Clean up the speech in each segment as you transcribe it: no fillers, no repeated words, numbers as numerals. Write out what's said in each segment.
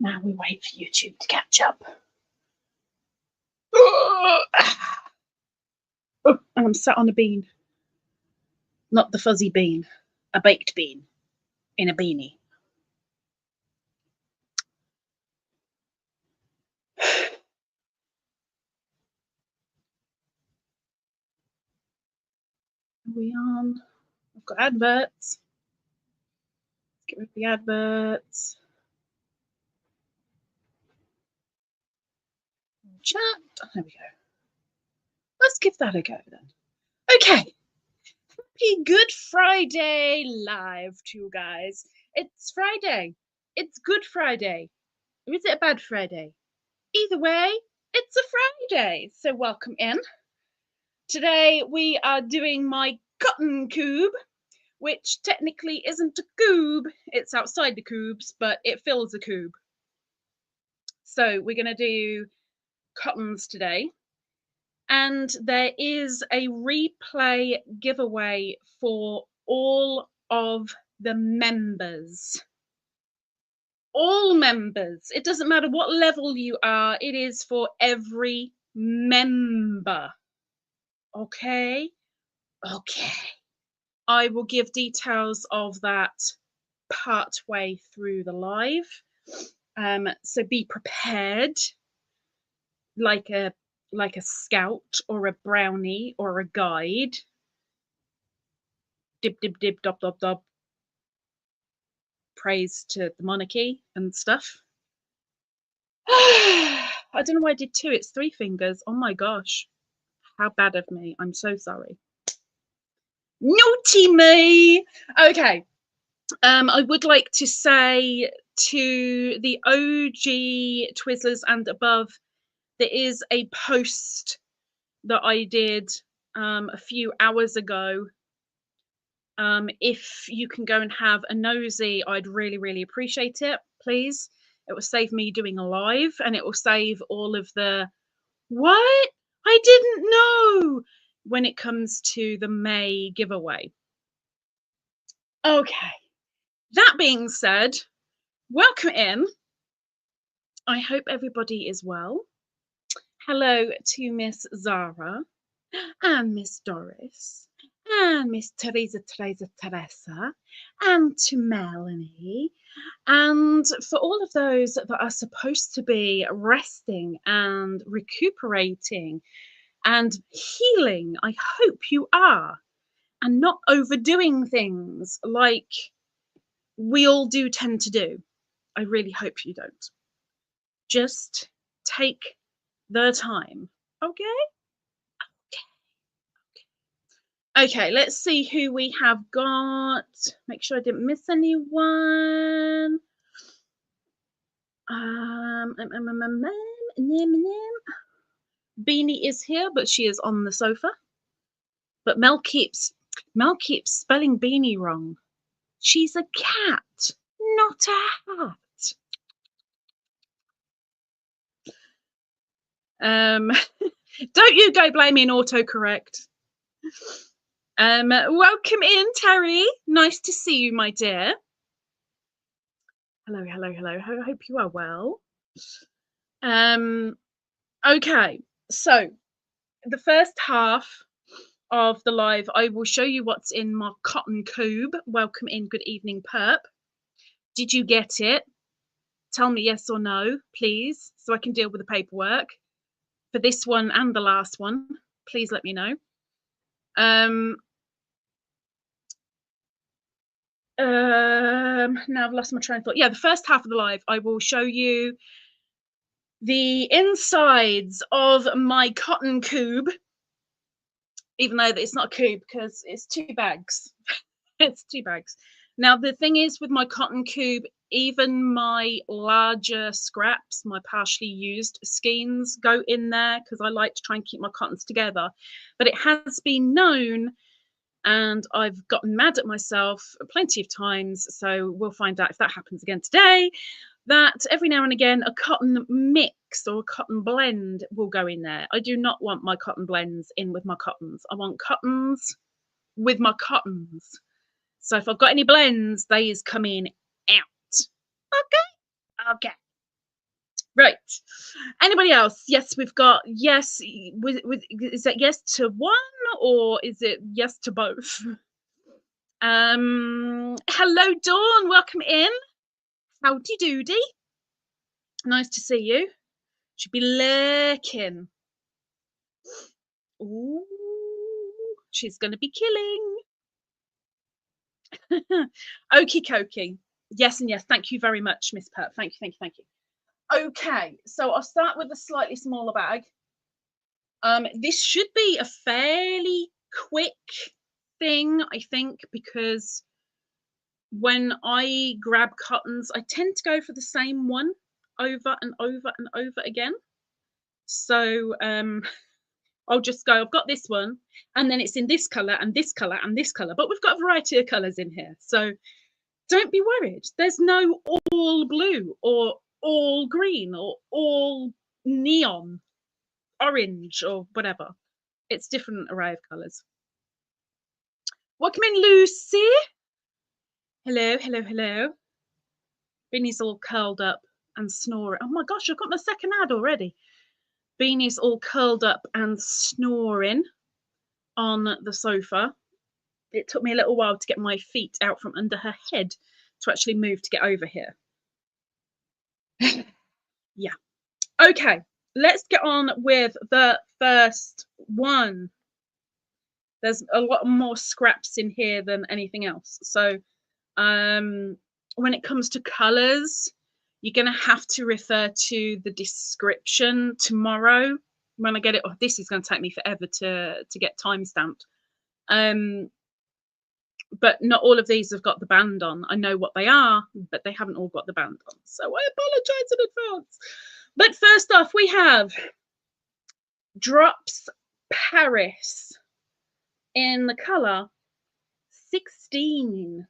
Now we wait for YouTube to catch up. And I'm sat on a bean. Not the fuzzy bean, a baked bean in a beanie. Are we on? I've got adverts. Let's get rid of the adverts. Chat. There we go. Let's give that a go then. Okay. Happy Good Friday live to you guys. It's Friday. It's Good Friday. Or is it a bad Friday? Either way, it's a Friday. So welcome in. Today we are doing my cotton cube, which technically isn't a cube. It's outside the cubes, but it fills a cube. So we're going to do cottons today. And there is a replay giveaway for all of the members. All members. It doesn't matter what level you are. It is for every member. Okay? Okay. I will give details of that part way through the live. So be prepared, like a scout or a brownie or a guide. Dib, dib, dib, dob, dob, dob. Praise to the monarchy and stuff. I don't know why I did 2. It's 3 fingers. Oh my gosh. How bad of me. I'm so sorry. Naughty me. Okay. I would like to say to the OG Twizzlers and above, there is a post that I did a few hours ago. If you can go and have a nosy, I'd really, really appreciate it, please. It will save me doing a live, and it will save all of the what? I didn't know when it comes to the May giveaway. Okay. That being said, welcome in. I hope everybody is well. Hello to Miss Zara and Miss Doris and Miss Teresa, and to Melanie, and for all of those that are supposed to be resting and recuperating and healing. I hope you are, and not overdoing things like we all do tend to do. I really hope you don't. Just take the time, okay? Okay, let's see who we have got. Make sure I didn't miss anyone. Beanie is here, but she is on the sofa. But Mel keeps spelling Beanie wrong. She's a cat, not a hat. Don't you go blaming autocorrect. Welcome in, Terry. Nice to see you, my dear. Hello, hello, hello. I hope you are well. Okay, so the first half of the live, I will show you what's in my cotton cube. Welcome in, good evening, Perp. Did you get it? Tell me yes or no, please, so I can deal with the paperwork for this one and the last one. Please let me know. Now I've lost my train of thought. Yeah, the first half of the live, I will show you the insides of my cotton cube, even though it's not a cube because it's 2 bags. It's 2 bags. Now, the thing is with my cotton cube, even my larger scraps, my partially used skeins go in there because I like to try and keep my cottons together. But it has been known, and I've gotten mad at myself plenty of times, so we'll find out if that happens again today, that every now and again a cotton mix or a cotton blend will go in there. I do not want my cotton blends in with my cottons. I want cottons with my cottons. So if I've got any blends, these come in out. Okay? Okay. Right. Anybody else? Yes, we've got yes. Is that yes to one or is it yes to both? Hello, Dawn. Welcome in. Howdy doody. Nice to see you. Should be lurking. Ooh, she's going to be killing. Okie dokie. Yes, and yes. Thank you very much, Miss Perp. Thank you, thank you, thank you. Okay, so I'll start with the slightly smaller bag. This should be a fairly quick thing, I think, because when I grab cottons, I tend to go for the same one over and over and over again. So I'll just go, I've got this one, and then it's in this colour and this colour and this colour, but we've got a variety of colours in here. So don't be worried. There's no all blue or all green or all neon orange or whatever. It's different array of colours. Welcome in, Lucy. Hello, hello, hello. Beanie's all curled up and snoring. Oh my gosh, I've got my second ad already. Beanie's all curled up and snoring on the sofa. It took me a little while to get my feet out from under her head to actually move to get over here. Yeah. Okay, let's get on with the first one. There's a lot more scraps in here than anything else. So when it comes to colours, you're going to have to refer to the description tomorrow when I get it. Oh, this is going to take me forever to get time stamped. But not all of these have got the band on. I know what they are, but they haven't all got the band on. So I apologise in advance. But first off, we have Drops Paris in the colour 16.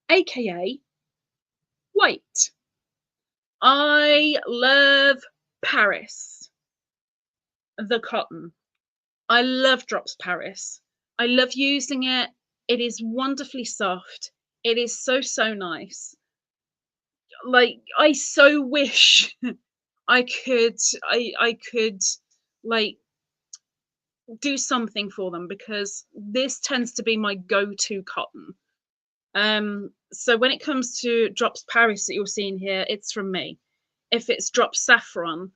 AKA white. I love Paris, the cotton. I love Drops Paris. I love using it. It is wonderfully soft. It is so, so nice. Like, I so wish I could like do something for them, because this tends to be my go-to cotton. So when it comes to Drops Paris that you're seeing here, it's from me. If it's Drops Saffron,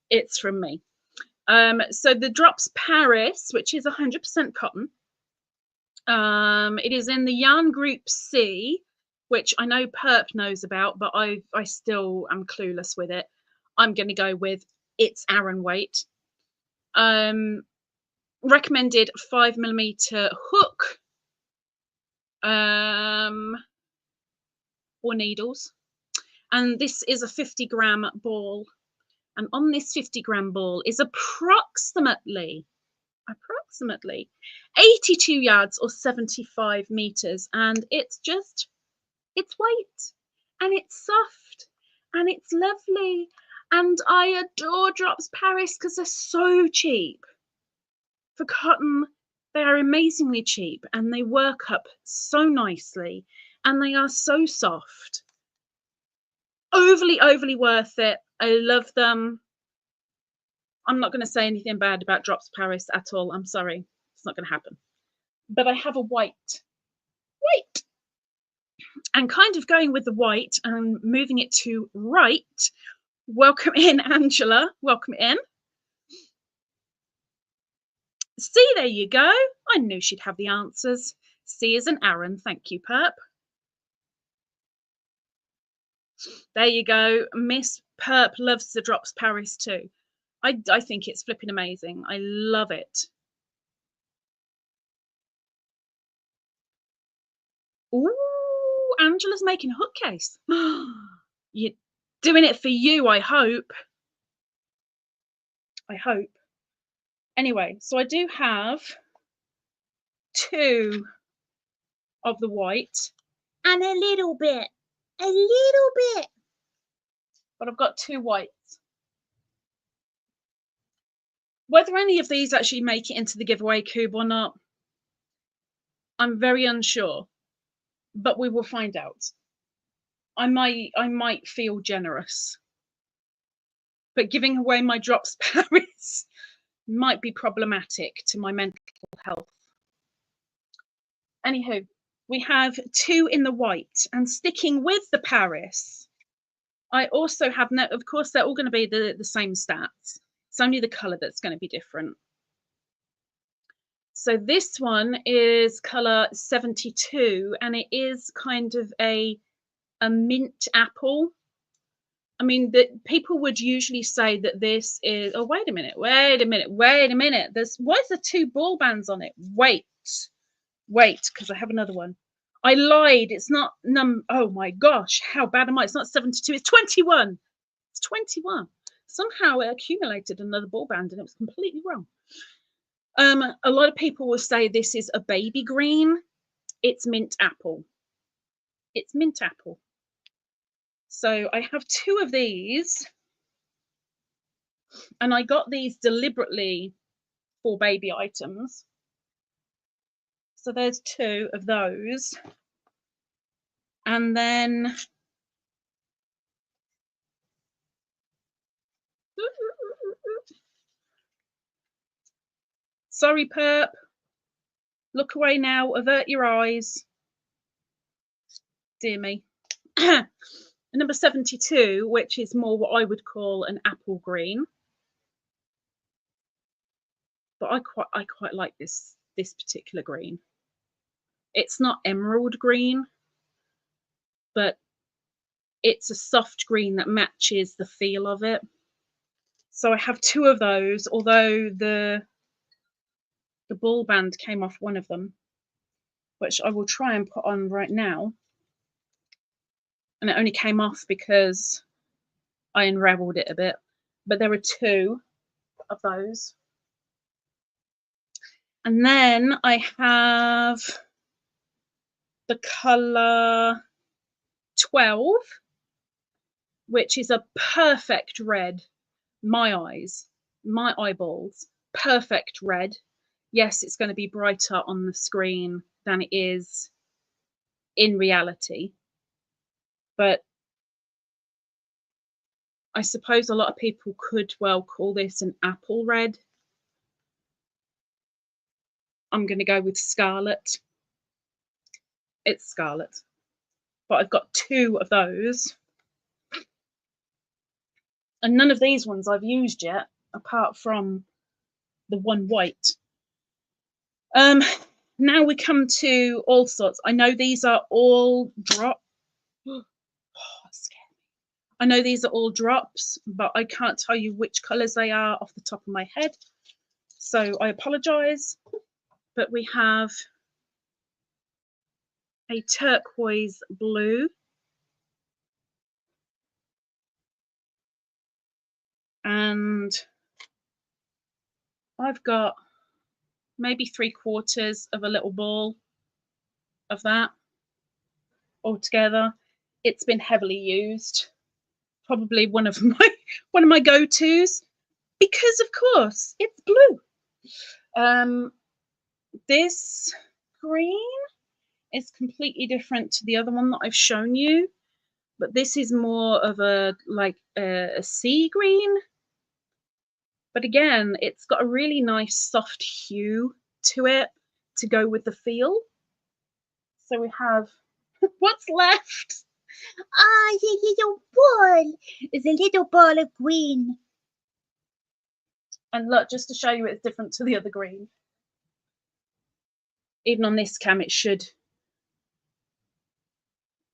it's from me. So the Drops Paris, which is 100% cotton, it is in the yarn group C, which I know Perp knows about, but I still am clueless with it. I'm going to go with its Aran weight. Recommended 5mm hook or needles, and this is a 50-gram ball, and on this 50-gram ball is approximately 82 yards or 75 meters, and it's white and it's soft and it's lovely, and I adore Drops Paris because they're so cheap for cotton. They are amazingly cheap and they work up so nicely and they are so soft. Overly worth it. I love them. I'm not going to say anything bad about Drops Paris at all. I'm sorry. It's not going to happen. But I have a white. And kind of going with the white and moving it to right. Welcome in, Angela. Welcome in. See, there you go. I knew she'd have the answers. C is an Aran. Thank you, Perp. There you go. Miss Perp loves the Drops Paris too. I think it's flipping amazing. I love it. Ooh, Angela's making a hook case. You're doing it for you, I hope. Anyway, so I do have 2 of the white and a little bit, but I've got 2 whites. Whether any of these actually make it into the giveaway cube or not, I'm very unsure, but we will find out. I might feel generous, but giving away my drops Paris might be problematic to my mental health. Anywho, we have 2 in the white, and sticking with the Paris, I also have of course they're all going to be the same stats. It's only the color that's going to be different. So this one is color 72, and it is kind of a mint apple. I mean, people would usually say that this is, oh, wait a minute. There's, why is there 2 ball bands on it? Wait, because I have another one. I lied. It's not oh my gosh, how bad am I? It's not 72, it's 21. It's 21. Somehow it accumulated another ball band and it was completely wrong. A lot of people will say this is a baby green. It's mint apple. It's mint apple. So I have 2 of these, and I got these deliberately for baby items. So there's 2 of those. And then sorry, Perp. Look away now. Avert your eyes. Dear me. Number 72, which is more what I would call an apple green. But I quite like this particular green. It's not emerald green, but it's a soft green that matches the feel of it. So I have 2 of those, although the ball band came off one of them, which I will try and put on right now. And it only came off because I unraveled it a bit. But there are 2 of those. And then I have the colour 12, which is a perfect red. My eyes, my eyeballs, perfect red. Yes, it's going to be brighter on the screen than it is in reality. But I suppose a lot of people could well call this an apple red. I'm going to go with scarlet. It's scarlet. But I've got 2 of those. And none of these ones I've used yet, apart from the one white. Now we come to all sorts. I know these are all drop. Oh, that's scary. I know these are all drops, but I can't tell you which colours they are off the top of my head. So I apologise. But we have a turquoise blue. And I've got maybe 3/4 of a little ball of that altogether. It's been heavily used. Probably one of my go-tos, because of course it's blue. This green is completely different to the other one that I've shown you, but this is more of a sea green. But again, it's got a really nice soft hue to it to go with the feel. So we have what's left. Ah, the little ball. It's a little ball of green. And look, just to show you it's different to the other green. Even on this cam, it should.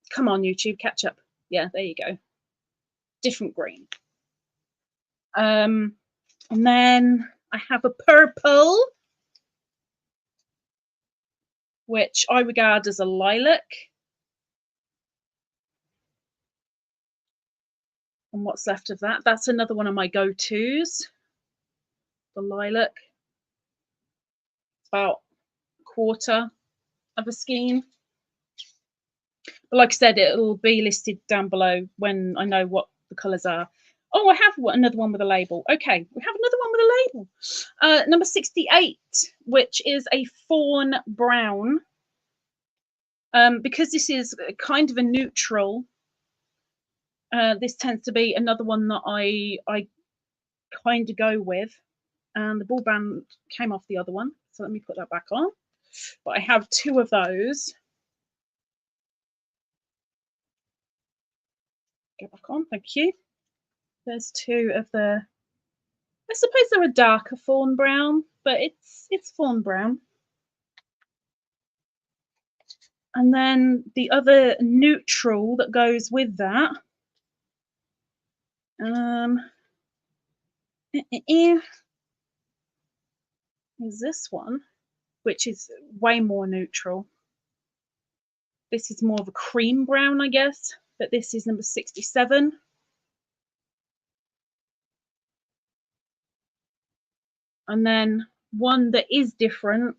Come on, YouTube, catch up. Yeah, there you go. Different green. And then I have a purple, which I regard as a lilac. And what's left of that? That's another one of my go-tos. The lilac. It's about 1/4 of a skein. But like I said, it'll be listed down below when I know what the colours are. Oh, I have another one with a label. Okay, we have another one with a label. Number 68, which is a fawn brown. Because this is kind of a neutral, This tends to be another one that I kind of go with. And the ball band came off the other one, so let me put that back on. But I have 2 of those. Go back on, thank you. There's 2 of the, I suppose they're a darker fawn brown, but it's fawn brown. And then the other neutral that goes with that is this one, which is way more neutral. This is more of a cream brown, I guess, but this is number 67. And then one that is different,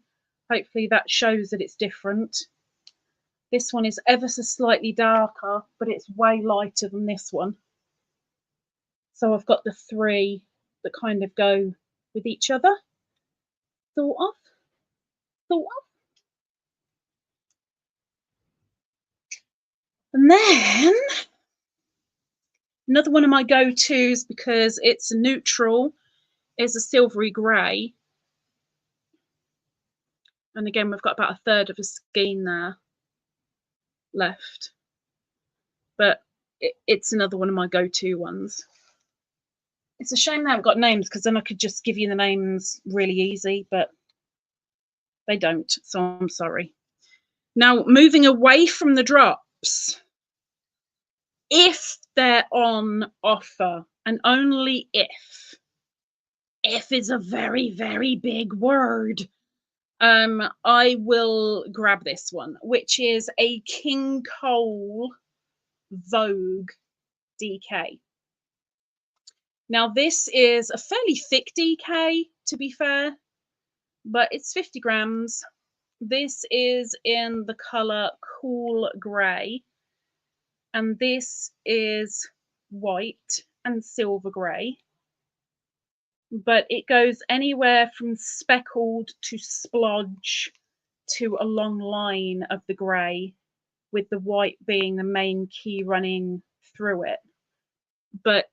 hopefully that shows that it's different. This one is ever so slightly darker, but it's way lighter than this one. So I've got the 3 that kind of go with each other, sort of. And then another one of my go-tos, because it's a neutral, is a silvery grey. And again, we've got about a third of a skein there left. But it's another one of my go-to ones. It's a shame they haven't got names, because then I could just give you the names really easy, but they don't, so I'm sorry. Now, moving away from the drops, if they're on offer, and only if is a very, very big word, I will grab this one, which is a King Cole Vogue DK. Now, this is a fairly thick DK, to be fair, but it's 50 grams. This is in the colour Cool Grey, and this is white and silver grey. But it goes anywhere from speckled to splodge to a long line of the grey, with the white being the main key running through it. But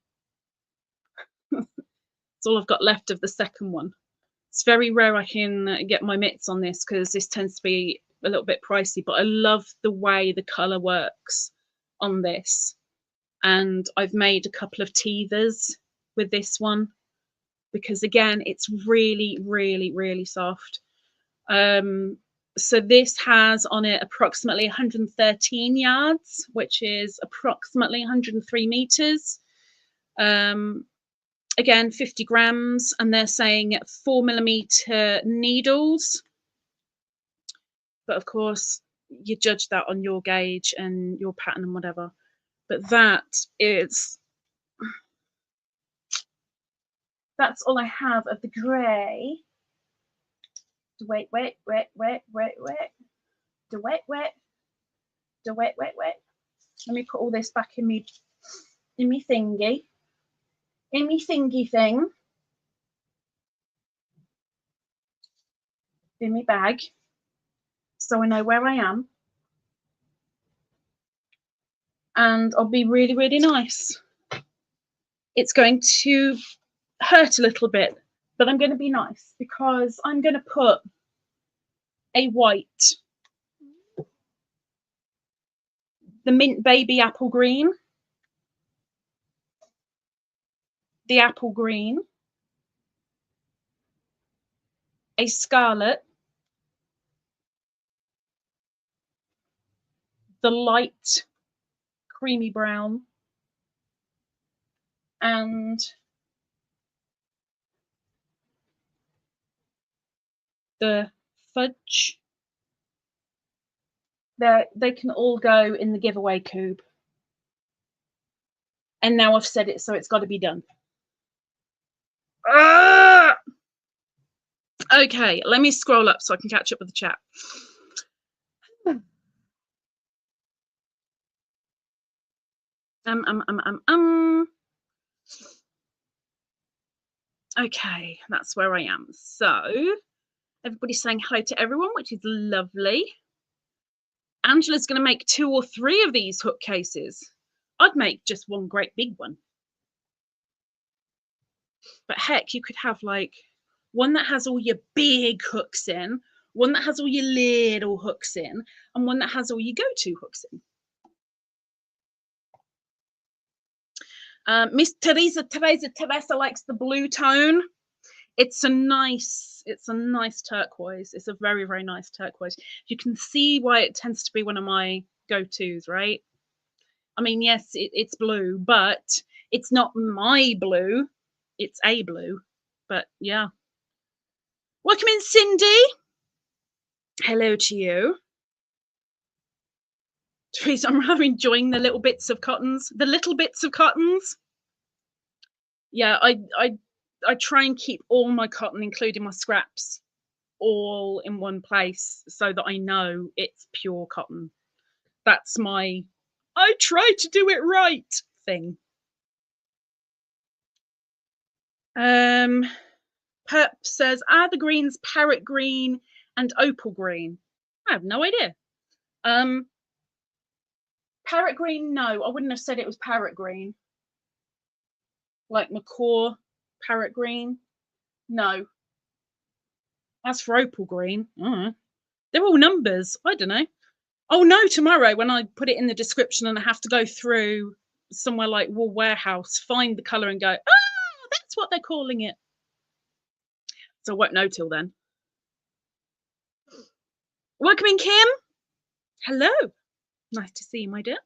it's all I've got left of the second one. It's very rare I can get my mitts on this, because this tends to be a little bit pricey, but I love the way the colour works on this. And I've made a couple of teethers with this one, because again, it's really, really, really soft. So this has on it approximately 113 yards, which is approximately 103 meters. Again, 50 grams, and they're saying 4mm needles. But of course, you judge that on your gauge and your pattern and whatever. But that's all I have of the grey. Wait. Let me put all this back in me thingy. In me thingy thing. In me bag. So I know where I am. And I'll be really, really nice. It's going to hurt a little bit, but I'm going to be nice, because I'm going to put a white, the Mint Baby Apple Green, the Apple Green, a Scarlet, the light creamy brown, and the fudge. They can all go in the giveaway cube. And now I've said it, so it's got to be done. Okay, let me scroll up so I can catch up with the chat. Okay, that's where I am. So everybody's saying hi to everyone, which is lovely. Angela's going to make 2 or 3 of these hook cases. I'd make just one great big one. But heck, you could have like one that has all your big hooks in, one that has all your little hooks in, and one that has all your go-to hooks in. Miss Teresa likes the blue tone. It's a nice turquoise. It's a very, very nice turquoise. You can see why it tends to be one of my go-tos, right? I mean, yes, it's blue, but it's not my blue. It's a blue. But yeah. Welcome in, Cindy. Hello to you. Teresa, I'm rather enjoying the little bits of cottons. The little bits of cottons. Yeah, I try and keep all my cotton, including my scraps, all in one place so that I know it's pure cotton. That's my I try to do it right thing. Perp says, are the greens Parrot Green and Opal Green? I have no idea. Parrot Green, no, I wouldn't have said it was Parrot Green. Like macaw Parrot Green, no. As for Opal Green, they're all numbers. I don't know. Oh no, tomorrow when I put it in the description and I have to go through somewhere like Wool Warehouse, find the colour and go, oh, that's what they're calling it. So I won't know till then. Welcome in, Kim. Hello. Nice to see you, my dear.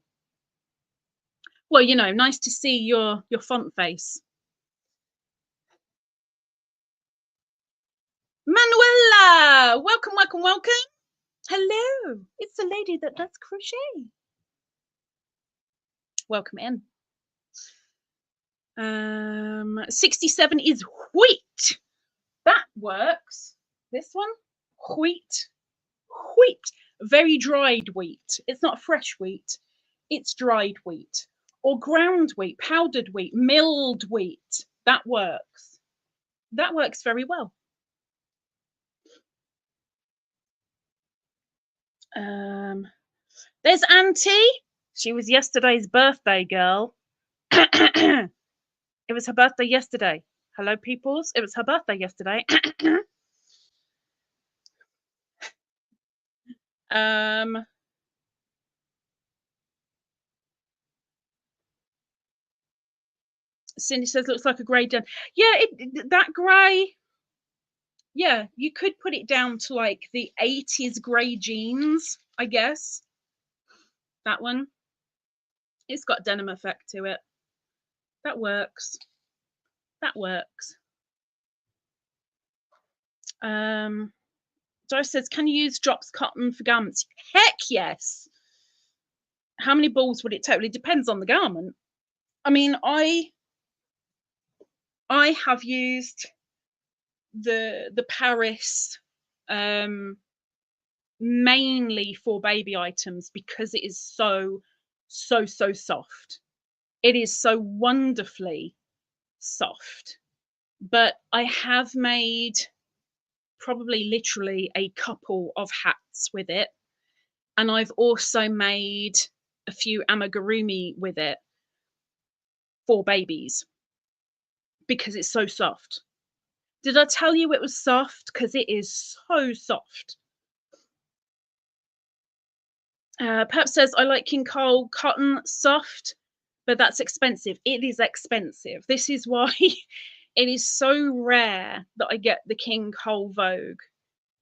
Well, you know, nice to see your font face. Manuela, welcome, welcome, welcome. Hello. It's the lady that does crochet. Welcome in. 67 is wheat. That works. This one, wheat. Very dried wheat. It's not fresh wheat. It's dried wheat or ground wheat, powdered wheat, milled wheat. That works. That works very well. There's Auntie. She was yesterday's birthday girl. It was her birthday yesterday. Hello, peoples. It was her birthday yesterday. Cindy says looks like a grey down. Yeah, that grey. Yeah, you could put it down to like the 80s grey jeans, I guess. That one. It's got denim effect to it. That works. That works. Doris says, can you use drops cotton for garments? Heck yes. How many balls would it take? It depends on the garment. I mean, I have used the Paris mainly for baby items because it is so soft. It is so wonderfully soft. But I have made probably literally a couple of hats with it, and I've also made a few amigurumi with it for babies because it's so soft. Did I tell you it was soft? Because it is so soft. Perhaps says, I like King Cole cotton soft, but that's expensive. It is expensive. This is why it is so rare that I get the King Cole Vogue.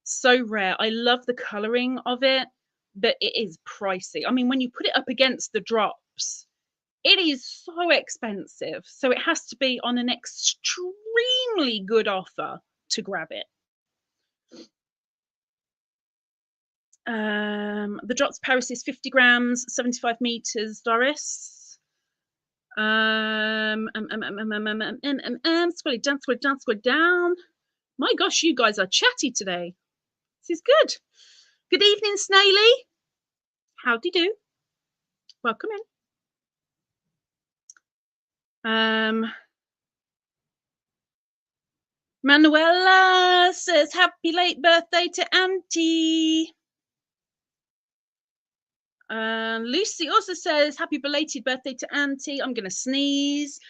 So rare. I love the colouring of it, but it is pricey. I mean, when you put it up against the drops, it is so expensive. So it has to be on an extremely good offer to grab it. The drops Paris is 50 grams, 75 meters, Doris. Scroll down. My gosh, you guys are chatty today. This is good. Good evening, Snaily. Howdy do. Welcome in. Manuela says, happy late birthday to Auntie. Lucy also says, happy belated birthday to Auntie. I'm going to sneeze.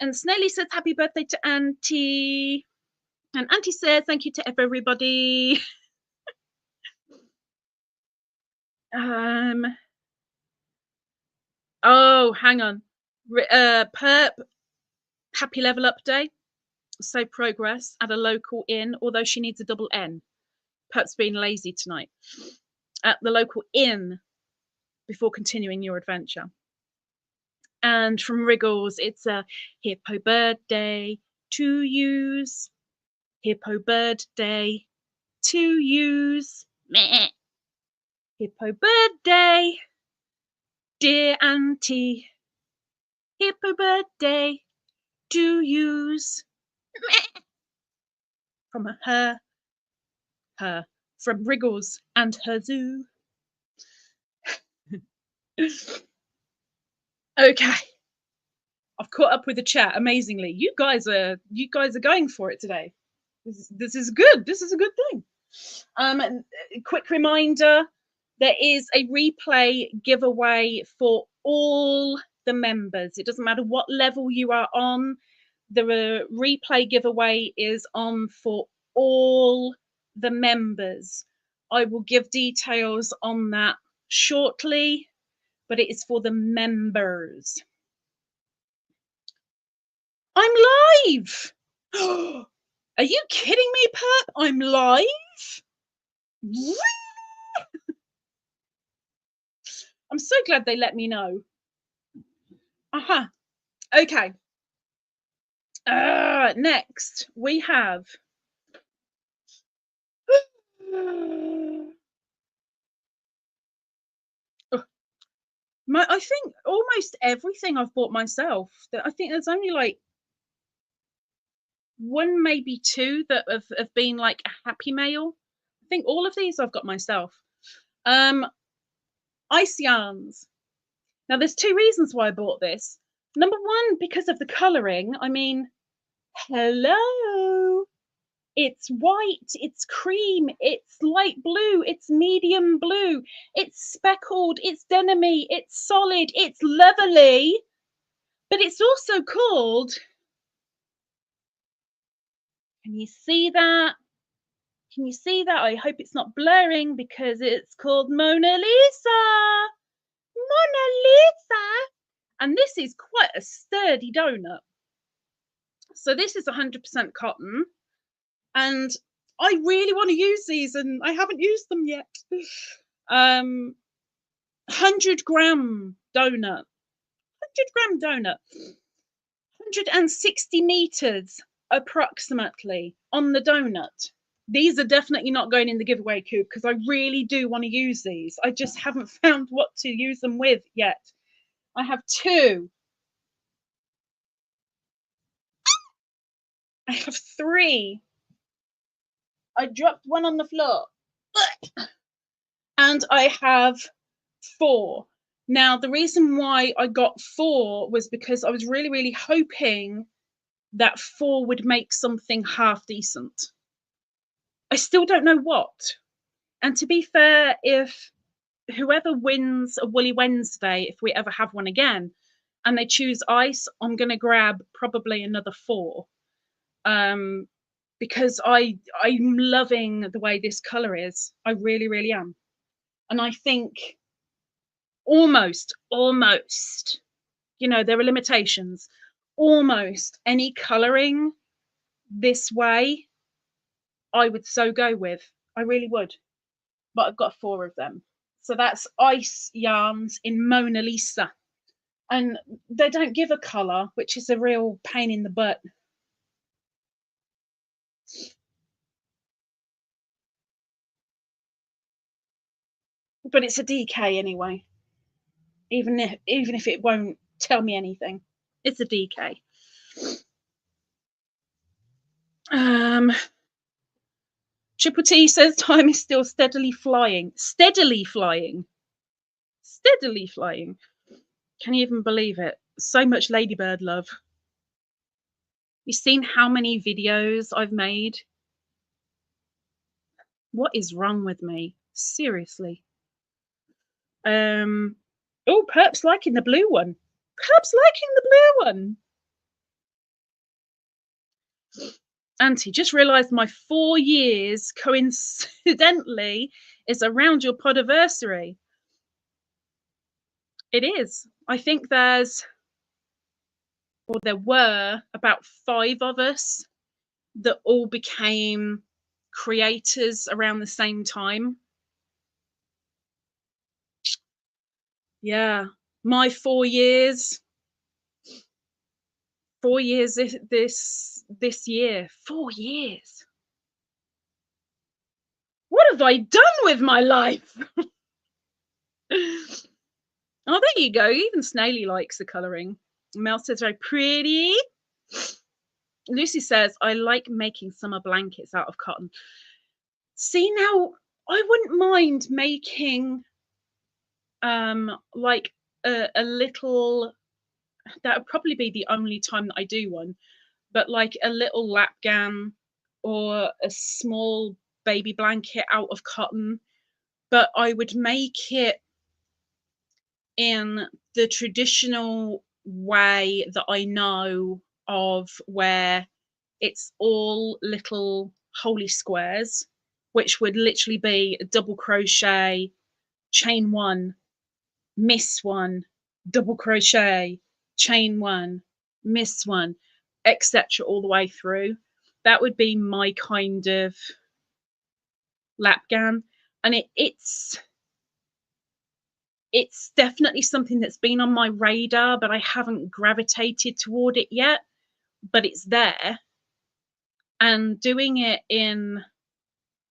And Snelly says, happy birthday to Auntie. And Auntie says, thank you to everybody. Oh, hang on. Perp, happy level up day. So progress at a local inn, although she needs a double N. Perp's being lazy tonight. At the local inn before continuing your adventure. And from Wriggles, it's a hippo birthday to use. Hippo birthday to use. Meh. Hippo birthday, dear Auntie. Hippo birthday to use. Meh. From her, from Wriggles and her zoo. Okay. I've caught up with the chat amazingly. You guys are going for it today. This is good. This is a good thing. Quick reminder, there is a replay giveaway for all the members. It doesn't matter what level you are on. The replay giveaway is on for all the members. I will give details on that shortly, but it is for the members. I'm live. Are you kidding me, Perp? I'm live? I'm so glad they let me know. Okay. Next, we have I think almost everything I've bought myself. I think there's only like one, maybe two that have been like a happy mail. I think all of these I've got myself. Ice yarns. Now there's two reasons why I bought this. Number one, because of the colouring. I mean, hello. It's white, it's cream, it's light blue, it's medium blue, it's speckled, it's denim-y, it's solid, it's lovely, but it's also called, can you see that? Can you see that? I hope it's not blurring because it's called Mona Lisa. Mona Lisa. And this is quite a sturdy donut. So this is 100% cotton. And I really want to use these and I haven't used them yet. 100-gram donut. 100-gram donut. 160 meters approximately on the donut. These are definitely not going in the giveaway coop because I really do want to use these. I just haven't found what to use them with yet. I have two. I have three. I dropped one on the floor. And I have four. Now, the reason why I got four was because I was really, really hoping that four would make something half decent. I still don't know what. And to be fair, if whoever wins a Woolly Wednesday, if we ever have one again, and they choose ice, I'm going to grab probably another four. Because I'm loving the way this colour is. I really, really am. And I think almost, you know, there are limitations. Almost any colouring this way, I would so go with. I really would. But I've got four of them. So that's ice yarns in Mona Lisa. And they don't give a colour, which is a real pain in the butt. But it's a DK anyway. Even if it won't tell me anything. It's a DK. Triple T says time is still steadily flying. Steadily flying. Steadily flying. Can you even believe it? So much Ladybird love. You've seen how many videos I've made? What is wrong with me? Seriously. Oh, Perp's liking the blue one. Perp's liking the blue one. Auntie, just realised my 4 years coincidentally is around your podiversary. It is. I think there were about 5 of us that all became creators around the same time. Yeah, my 4 years. 4 years this year. 4 years. What have I done with my life? Oh, there you go. Even Snaily likes the colouring. Mel says very pretty. Lucy says, I like making summer blankets out of cotton. See, now I wouldn't mind making like a little, that would probably be the only time that I do one, but like a little lap gown or a small baby blanket out of cotton, but I would make it in the traditional way that I know of, where it's all little holy squares, which would literally be double crochet, chain one, miss one, double crochet, chain one, miss one, etc., all the way through. That would be my kind of lap gown, and it's definitely something that's been on my radar, but I haven't gravitated toward it yet. But it's there, and doing it in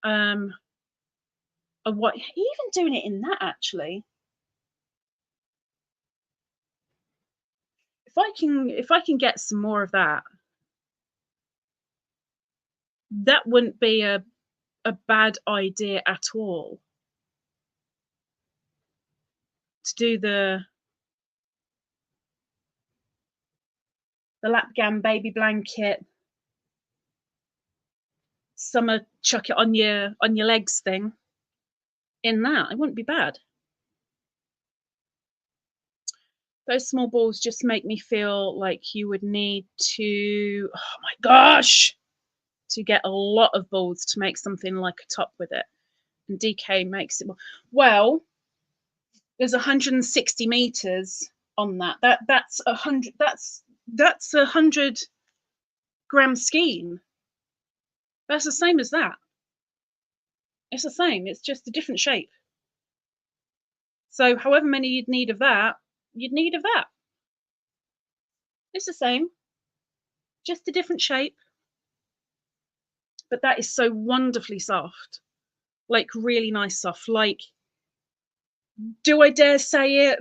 what, even doing it in that, actually, if I can get some more of that, that wouldn't be a bad idea at all, to do the lap gown, baby blanket, summer chuck it on your legs thing. In that, it wouldn't be bad. Those small balls just make me feel like you would need to, oh my gosh, to get a lot of balls to make something like a top with it. And DK makes it, well, there's 160 meters on that. That's 100. That's 100-gram skein. That's the same as that. It's the same. It's just a different shape. So however many you'd need of that, you'd need of that. It's the same, just a different shape. But that is so wonderfully soft, like really nice soft. Like, do I dare say it?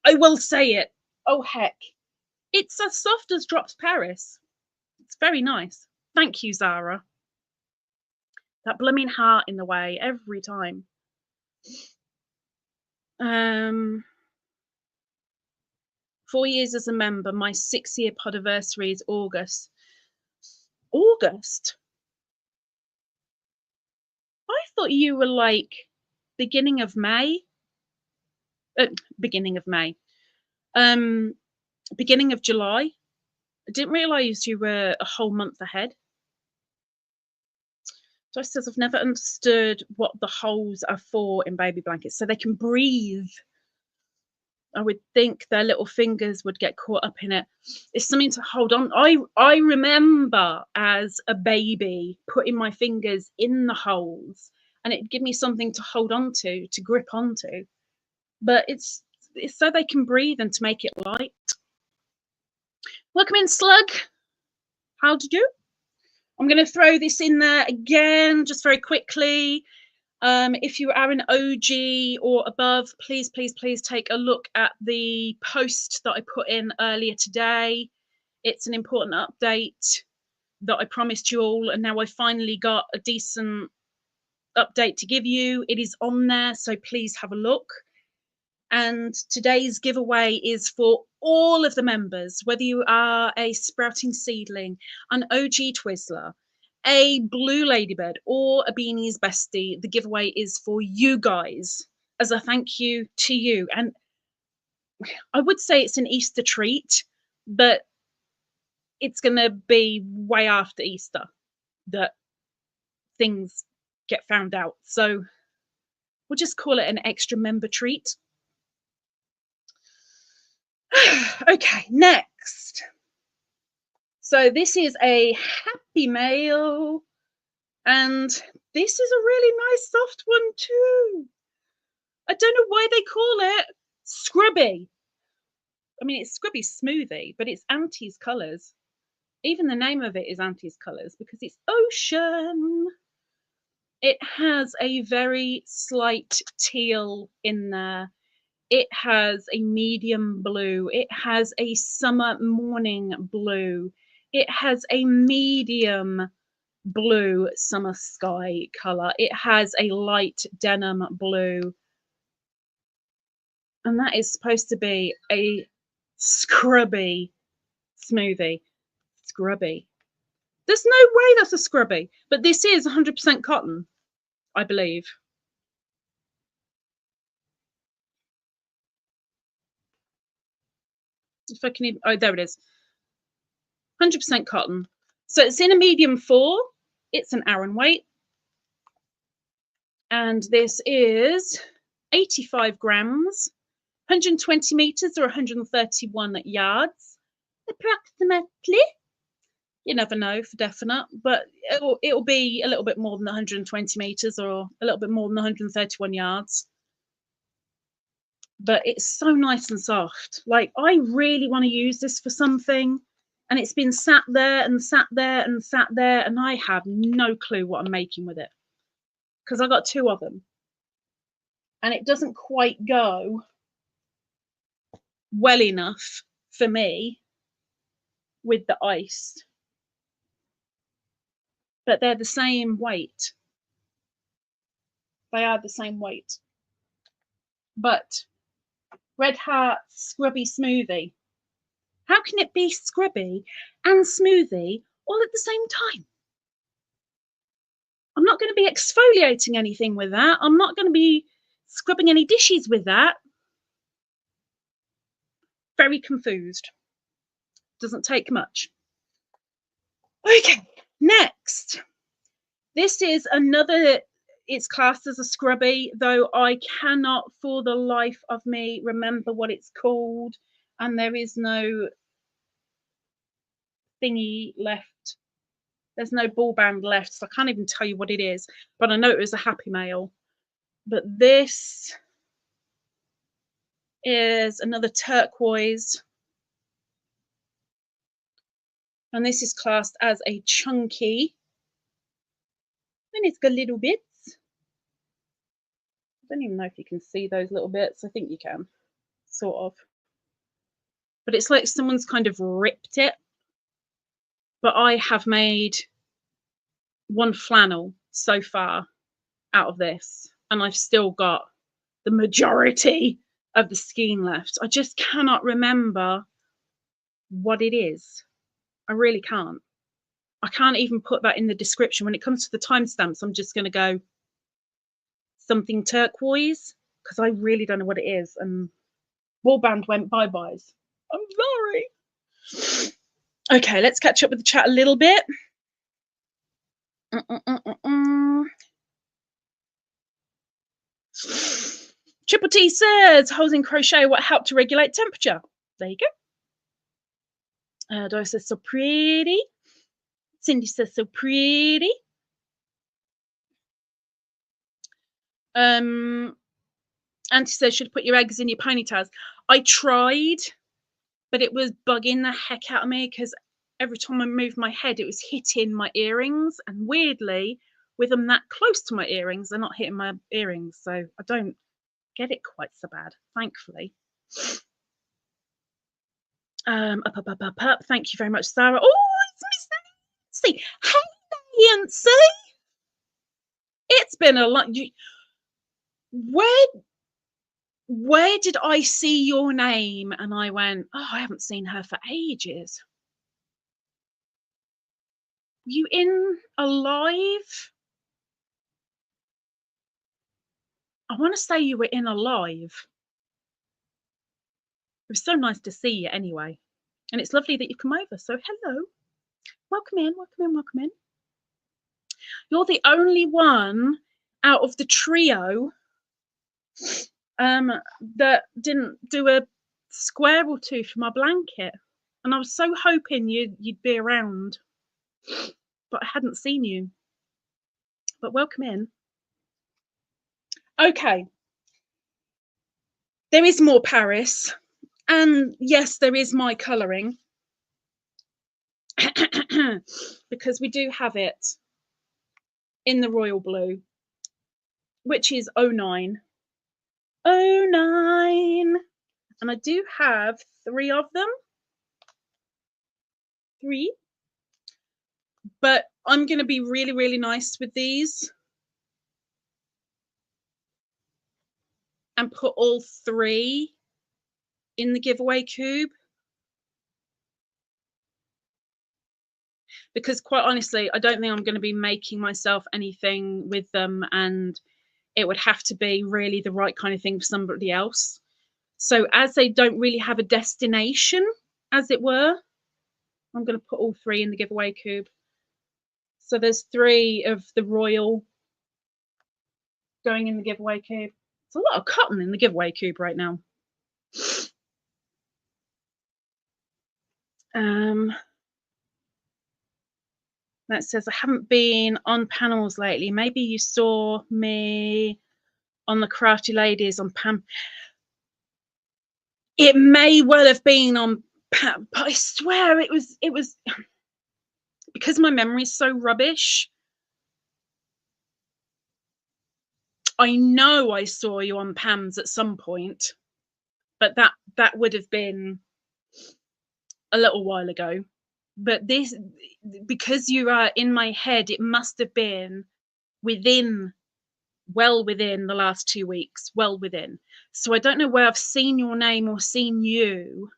I will say it. Oh heck, it's as soft as Drops Paris. It's very nice. Thank you, Zara. That blooming heart in the way every time. 4 years as a member. My 6-year podiversary is August. August? I thought you were like beginning of May. Beginning of May. Beginning of July. I didn't realise you were a whole month ahead. Joyce says, I've never understood what the holes are for in baby blankets. So they can breathe. I would think their little fingers would get caught up in it. It's something to hold on. I remember as a baby putting my fingers in the holes, and it'd give me something to hold on to grip onto. But it's so they can breathe and to make it light. Welcome in, Slug. How do you do? I'm going to throw this in there again, just very quickly. If you are an OG or above, please, please, please take a look at the post that I put in earlier today. It's an important update that I promised you all, and now I finally got a decent update to give you. It is on there, so please have a look. And today's giveaway is for all of the members, whether you are a sprouting seedling, an OG Twizzler, a blue ladybird or a beanies bestie, the giveaway is for you guys as a thank you to you. And I would say it's an Easter treat, but it's going to be way after Easter that things get found out. So we'll just call it an extra member treat. Okay, next. So this is a happy mail, and this is a really nice soft one too. I don't know why they call it Scrubby. I mean, it's Scrubby Smoothie, but it's Auntie's colours. Even the name of it is Auntie's colours because it's ocean. It has a very slight teal in there. It has a medium blue. It has a summer morning blue. It has a medium blue summer sky colour. It has a light denim blue. And that is supposed to be a scrubby smoothie. Scrubby. There's no way that's a scrubby, but this is 100% cotton, I believe. If I can even, oh, there it is. 100% cotton. So it's in a medium 4. It's an Aran weight. And this is 85 grams, 120 meters or 131 yards, approximately. You never know for definite, but it'll be a little bit more than 120 meters or a little bit more than 131 yards. But it's so nice and soft. Like, I really want to use this for something, and it's been sat there and sat there and sat there, and I have no clue what I'm making with it because I got 2 of them, and it doesn't quite go well enough for me with the ice, but they're the same weight. They are the same weight. But Red Heart Scrubby Smoothie. How can it be scrubby and smoothie all at the same time? I'm not going to be exfoliating anything with that. I'm not going to be scrubbing any dishes with that. Very confused. Doesn't take much. Okay, next. This is another, it's classed as a scrubby, though I cannot for the life of me remember what it's called, and there is no thingy left. There's no ball band left, so I can't even tell you what it is, but I know it was a Happy Mail. But this is another turquoise, and this is classed as a chunky, and it's got little bits. I don't even know if you can see those little bits. I think you can, sort of. But it's like someone's kind of ripped it. But I have made 1 flannel so far out of this, and I've still got the majority of the skein left. I just cannot remember what it is. I really can't. I can't even put that in the description. When it comes to the timestamps, I'm just going to go something turquoise because I really don't know what it is. And warband went bye-byes. I'm sorry. Okay, let's catch up with the chat a little bit. Triple T says, housing crochet, what helped to regulate temperature? There you go. Doris says, so pretty. Cindy says, so pretty. Auntie says, should put your eggs in your ponytails. I tried, but it was bugging the heck out of me because every time I moved my head, it was hitting my earrings. And weirdly, with them that close to my earrings, they're not hitting my earrings. So I don't get it quite so bad, thankfully. Up. Thank you very much, Sarah. Oh, it's Miss Nancy. Hey, Nancy. It's been a lot. Where did I see your name? And I went, oh, I haven't seen her for ages. You in alive? I want to say you were in alive. It was so nice to see you anyway. And it's lovely that you've come over. So hello. Welcome in, welcome in, welcome in. You're the only one out of the trio that didn't do a square or two for my blanket. And I was so hoping you'd be around. But I hadn't seen you. But welcome in. Okay. There is more Paris. And yes, there is my colouring. Because we do have it in the royal blue, which is 09. 09. And I do have 3 of them. 3. But I'm going to be really, really nice with these. And put all 3 in the giveaway cube. Because quite honestly, I don't think I'm going to be making myself anything with them, and it would have to be really the right kind of thing for somebody else. So as they don't really have a destination, as it were, I'm going to put all 3 in the giveaway cube. So there's 3 of the royal going in the giveaway cube. It's a lot of cotton in the giveaway cube right now. That says, I haven't been on panels lately. Maybe you saw me on the Crafty Ladies on Pam. It may well have been on Pam, but I swear it was because my memory is so rubbish. I know I saw you on Pam's at some point, but that would have been a little while ago. But this, because you are in my head, it must have been well within the last 2 weeks, well within. So I don't know where I've seen your name or seen you,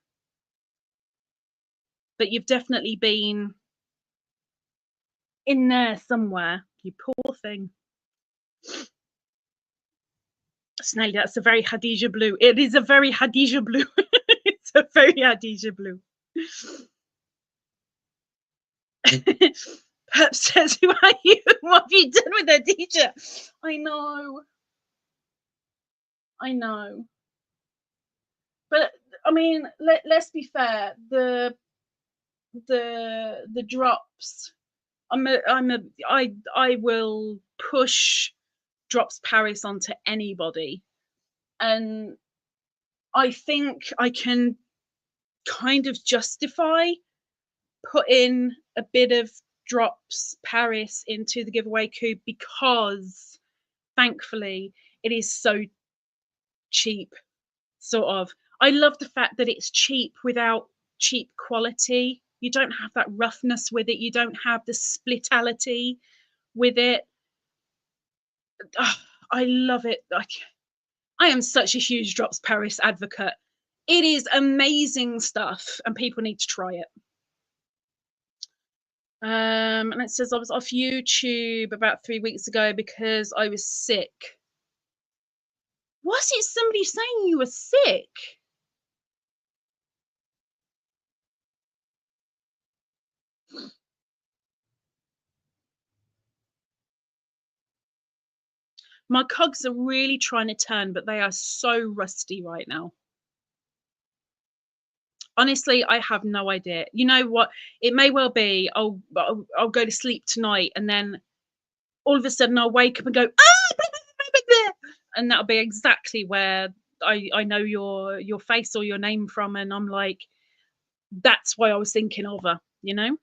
but you've definitely been in there somewhere. You poor thing. Snelly, that's a very Hadija blue. It is a very Hadija blue. It's a very Hadija blue. Pep says, who are you? What have you done with Hadija? I know. But I mean, let's be fair. The drops. I will push drops Paris onto anybody, and I think I can kind of justify putting a bit of drops Paris into the giveaway cube because thankfully it is so cheap, sort of. I love the fact that it's cheap without cheap quality. You don't have that roughness with it. You don't have the splitality with it. Oh, I love it. I am such a huge drops Paris advocate. It is amazing stuff and people need to try it. And it says, I was off YouTube about 3 weeks ago because I was sick. Was it somebody saying you were sick? My cogs are really trying to turn, but they are so rusty right now. Honestly, I have no idea. You know what? It may well be I'll go to sleep tonight, and then all of a sudden I'll wake up and go, ah, and that'll be exactly where I know your face or your name from, and I'm like, that's why I was thinking of her, you know?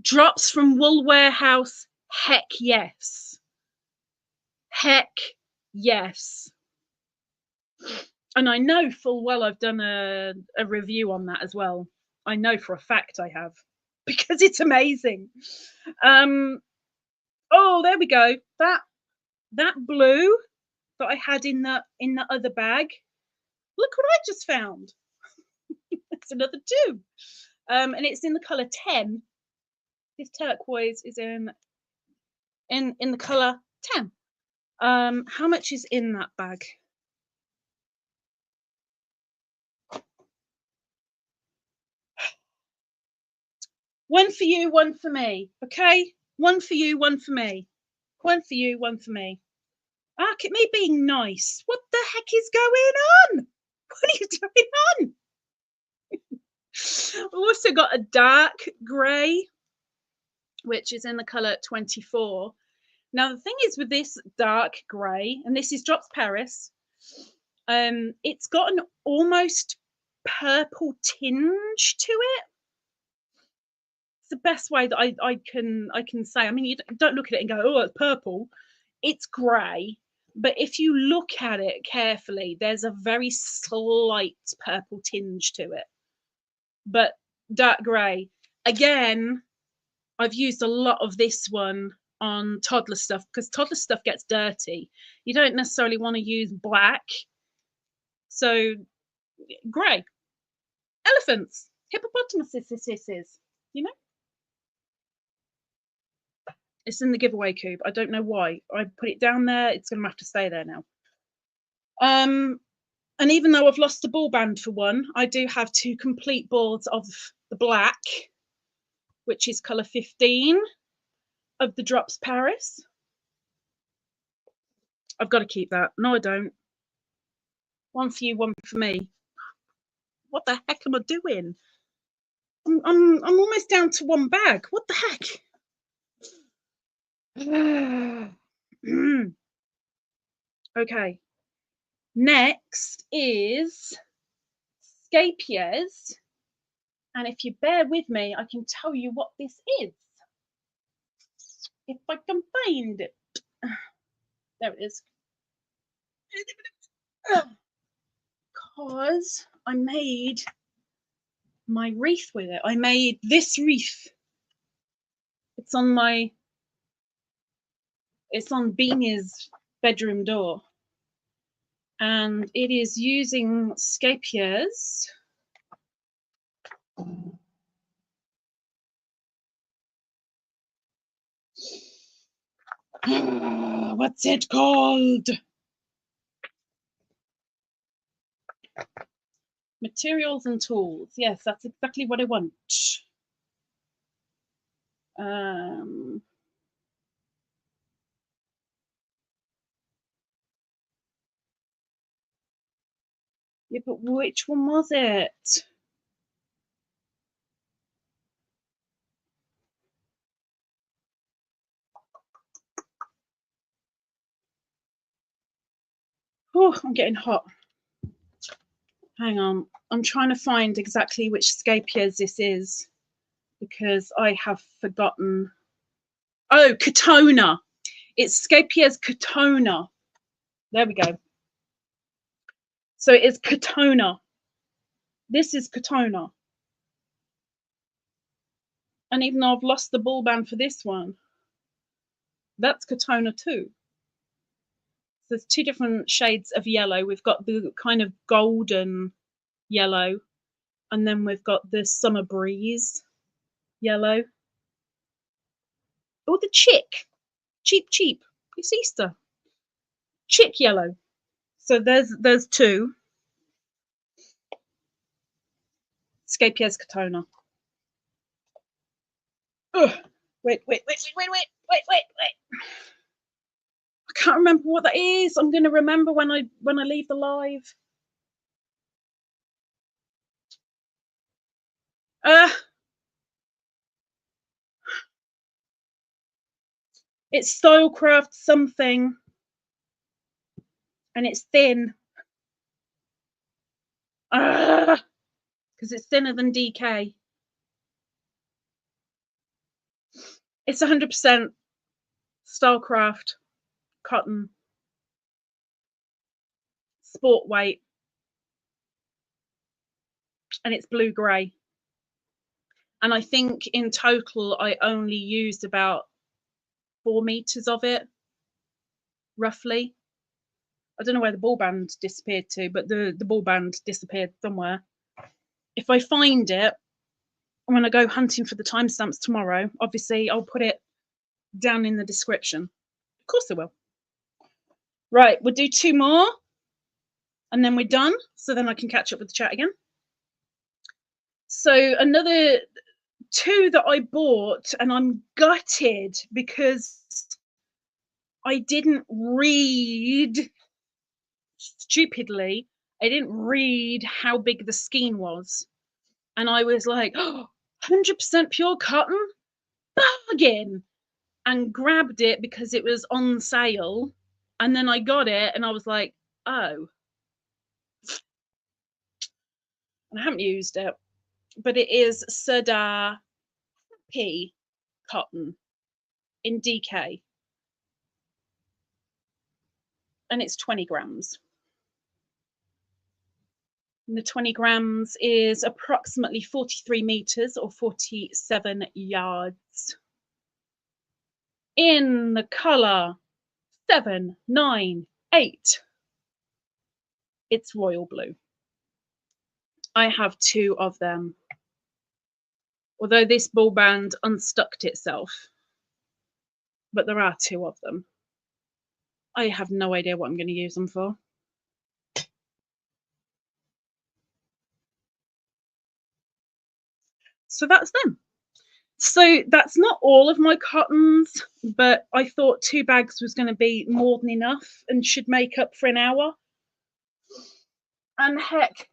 Drops from Wool Warehouse, heck yes. Heck yes. And I know full well I've done a review on that as well. I know for a fact I have, because it's amazing. Oh, there we go. That blue that I had in the other bag. Look what I just found. It's another 2. And it's in the colour 10. This turquoise is in the colour 10. How much is in that bag? One for you, one for me. Okay? One for you, one for me. One for you, one for me. Look at me being nice. What the heck is going on? What are you doing on? We've also got a dark grey, which is in the colour 24. Now, the thing is with this dark grey, and this is Drops Paris, it's got an almost purple tinge to it. It's the best way that I can say. I mean, you don't look at it and go, oh, it's purple. It's grey. But if you look at it carefully, there's a very slight purple tinge to it. But dark grey. Again, I've used a lot of this one on toddler stuff because toddler stuff gets dirty. You don't necessarily want to use black. So grey. Elephants. Hippopotamuses, you know? It's in the giveaway cube. I don't know why. I put it down there. It's going to have to stay there now. And even though I've lost the ball band for one, I do have 2 complete boards of the black, which is colour 15 of the Drops Paris. I've got to keep that. No, I don't. One for you, one for me. What the heck am I doing? I'm almost down to 1 bag. What the heck? Okay. Next is Scheepjes. And if you bear with me, I can tell you what this is. If I can find it. There it is. Because I made my wreath with it. I made this wreath. It's on Beanie's bedroom door. And it is using Scheepjes. What's it called? Materials and tools. Yes, that's exactly what I want. Yeah, but which one was it? Oh, I'm getting hot. Hang on. I'm trying to find exactly which Scheepjes this is because I have forgotten. Oh, Catona. It's Scheepjes Catona. There we go. So it is Catona. This is Catona. And even though I've lost the ball band for this one, that's Catona too. So there's 2 different shades of yellow. We've got the kind of golden yellow, and then we've got the summer breeze yellow. Oh, the chick. Cheap. It's Easter. Chick yellow. So there's 2. Scheepjes Catona. Ugh. Wait. I can't remember what that is. I'm gonna remember when I leave the live. It's Stylecraft something, and it's thin. Because it's thinner than DK. It's 100% Stylecraft cotton, sport weight, and it's blue grey. And I think in total I only used about 4 meters of it, roughly. I don't know where the ball band disappeared to, but the ball band disappeared somewhere. if I find it when I go hunting for the timestamps tomorrow, obviously I'll put it down in the description. Of course I will. Right, we'll do 2 more and then we're done, so then I can catch up with the chat again. So another 2 that I bought, and I'm gutted because I didn't read, stupidly, I didn't read how big the skein was. And I was like, oh, 100% pure cotton? Bargain! And grabbed it because it was on sale. And then I got it and I was like, oh. And I haven't used it. But it is Sirdar Happy cotton in DK. And it's 20 grams. And the 20 grams is approximately 43 meters or 47 yards. In the color 798. It's royal blue. I have 2 of them. Although this ball band unstuck itself. But there are 2 of them. I have no idea what I'm going to use them for. So that's them. So that's not all of my cottons, but I thought 2 bags was going to be more than enough and should make up for an hour. And heck,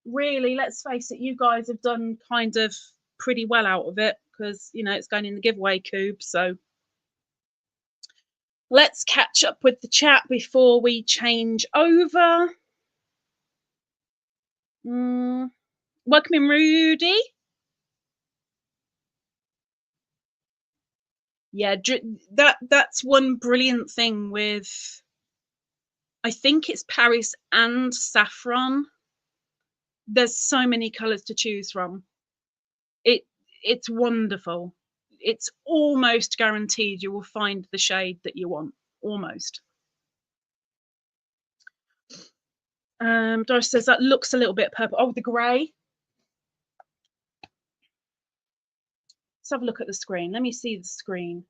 really, let's face it, you guys have done kind of pretty well out of it because, you know, it's going in the giveaway coop. So let's catch up with the chat before we change over. Welcome in, Rudy. Yeah, that's one brilliant thing with, I think it's Paris and Saffron. There's so many colors to choose from. It's wonderful. It's almost guaranteed you will find the shade that you want. Almost. Doris says that looks a little bit purple. Oh, the grey. Let's have a look at the screen. Let me see the screen.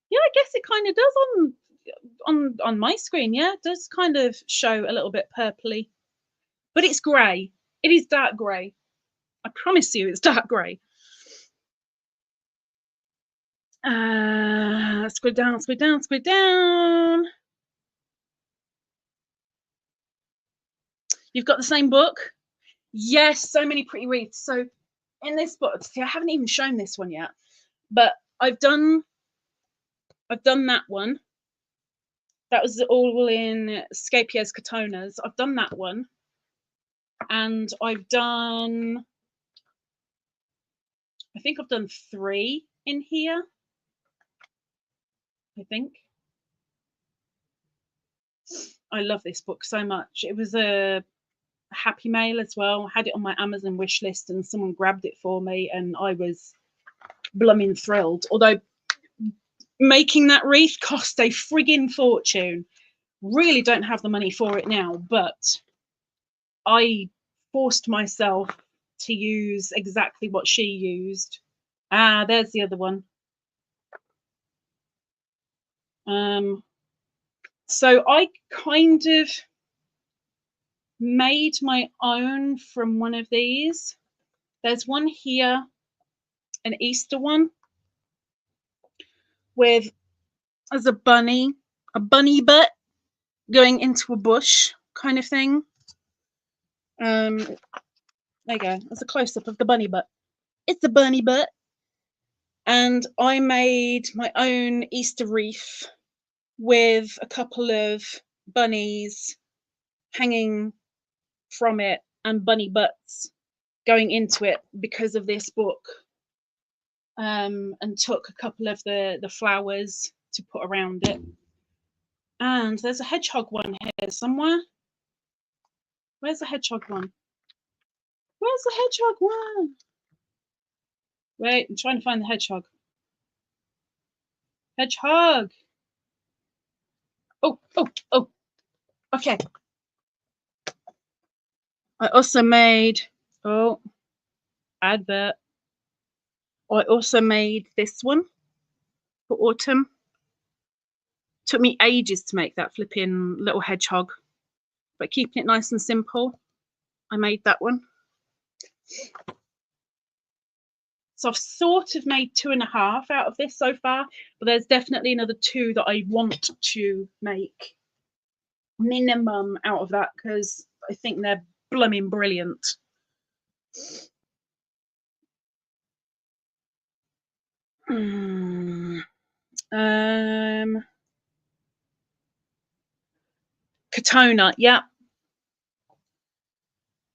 Yeah, I guess it kind of does on my screen. Yeah, it does kind of show a little bit purpley, but it's grey. It is dark grey. I promise you, it's dark grey. Squid down, squid down, squid down. You've got the same book? Yes, so many pretty wreaths. So in this book, see, I haven't even shown this one yet, but I've done that one. That was all in Scheepjes Catonas. I've done that one. And I've done, I think I've done 3 in here. I think. I love this book so much. It was a Happy Mail as well. I had it on my Amazon wish list and someone grabbed it for me and I was blooming thrilled. Although making that wreath cost a friggin' fortune. Really don't have the money for it now, but I forced myself to use exactly what she used. Ah, there's the other one. So I kind of made my own from one of these. There's one here, an Easter one, with as a bunny butt going into a bush kind of thing. There you go. That's a close-up of the bunny butt. It's a bunny butt. And I made my own Easter wreath with a couple of bunnies hanging from it and bunny butts going into it because of this book. And took a couple of the flowers to put around it. And there's a hedgehog one here somewhere. Where's the hedgehog one? Where's the hedgehog one? Wait, I'm trying to find the hedgehog. Hedgehog! Oh. Okay. I also made, oh, advert. I also made this one for autumn. Took me ages to make that flipping little hedgehog, but keeping it nice and simple, I made that one. So I've sort of made 2.5 out of this so far, but there's definitely another 2 that I want to make minimum out of that because I think they're blooming brilliant. Catona, yeah.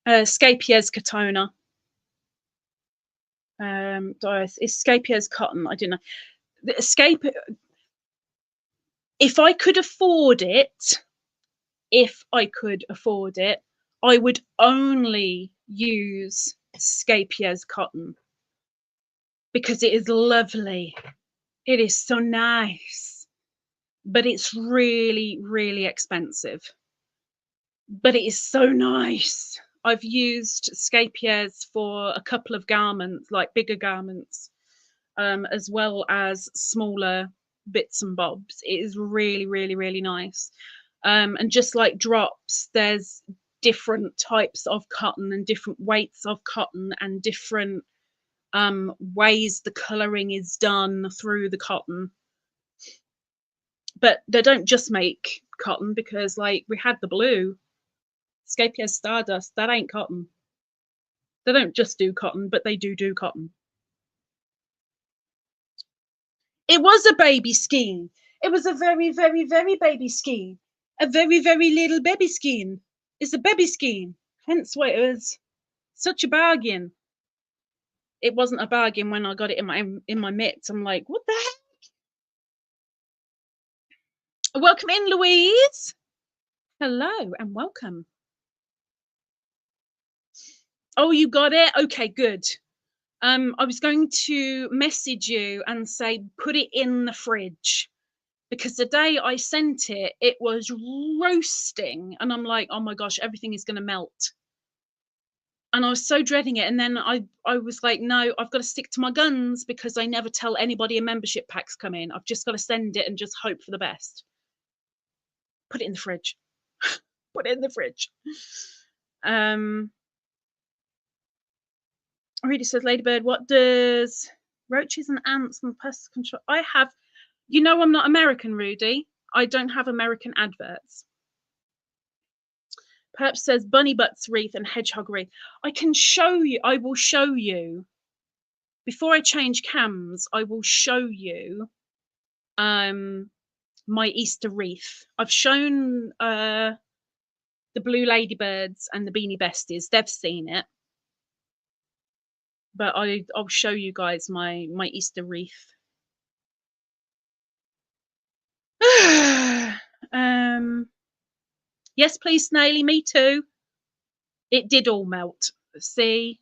Scheepjes Catona. It's Scheepjes cotton. I don't know. The escape. If I could afford it, I would only use Scheepjes cotton because it is lovely. It is so nice, but it's really, really expensive. But it is so nice. I've used Scheepjes for a couple of garments, like bigger garments, as well as smaller bits and bobs. It is really, really, really nice. And just like drops, there's different types of cotton and different weights of cotton and different ways the colouring is done through the cotton. But they don't just make cotton because, like, we had the blue Scheepjes Stardust. That ain't cotton. They don't just do cotton, but they do cotton. It was a baby skein. It was a very, very, very baby skein. A very, very little baby skein. It's a baby skein. Hence why it was such a bargain. It wasn't a bargain when I got it in my mitts. I'm like, what the heck? Welcome in, Louise. Hello and welcome. Oh, you got it? Okay, good. I was going to message you and say, put it in the fridge. Because the day I sent it, it was roasting. And I'm like, oh my gosh, everything is going to melt. And I was so dreading it. And then I was like, no, I've got to stick to my guns because I never tell anybody a membership pack's come in. I've just got to send it and just hope for the best. Put it in the fridge. Put it in the fridge. Rita says, Ladybird, what does roaches and ants and pest control? I have, you know, I'm not American, Rudy. I don't have American adverts. Perhaps says bunny butts wreath and hedgehog wreath. I can show you. I will show you. Before I change cams, I will show you my Easter wreath. I've shown the blue ladybirds and the beanie besties. They've seen it. But I'll show you guys my Easter wreath. Yes, please, Snaily. Me too. It did all melt. See?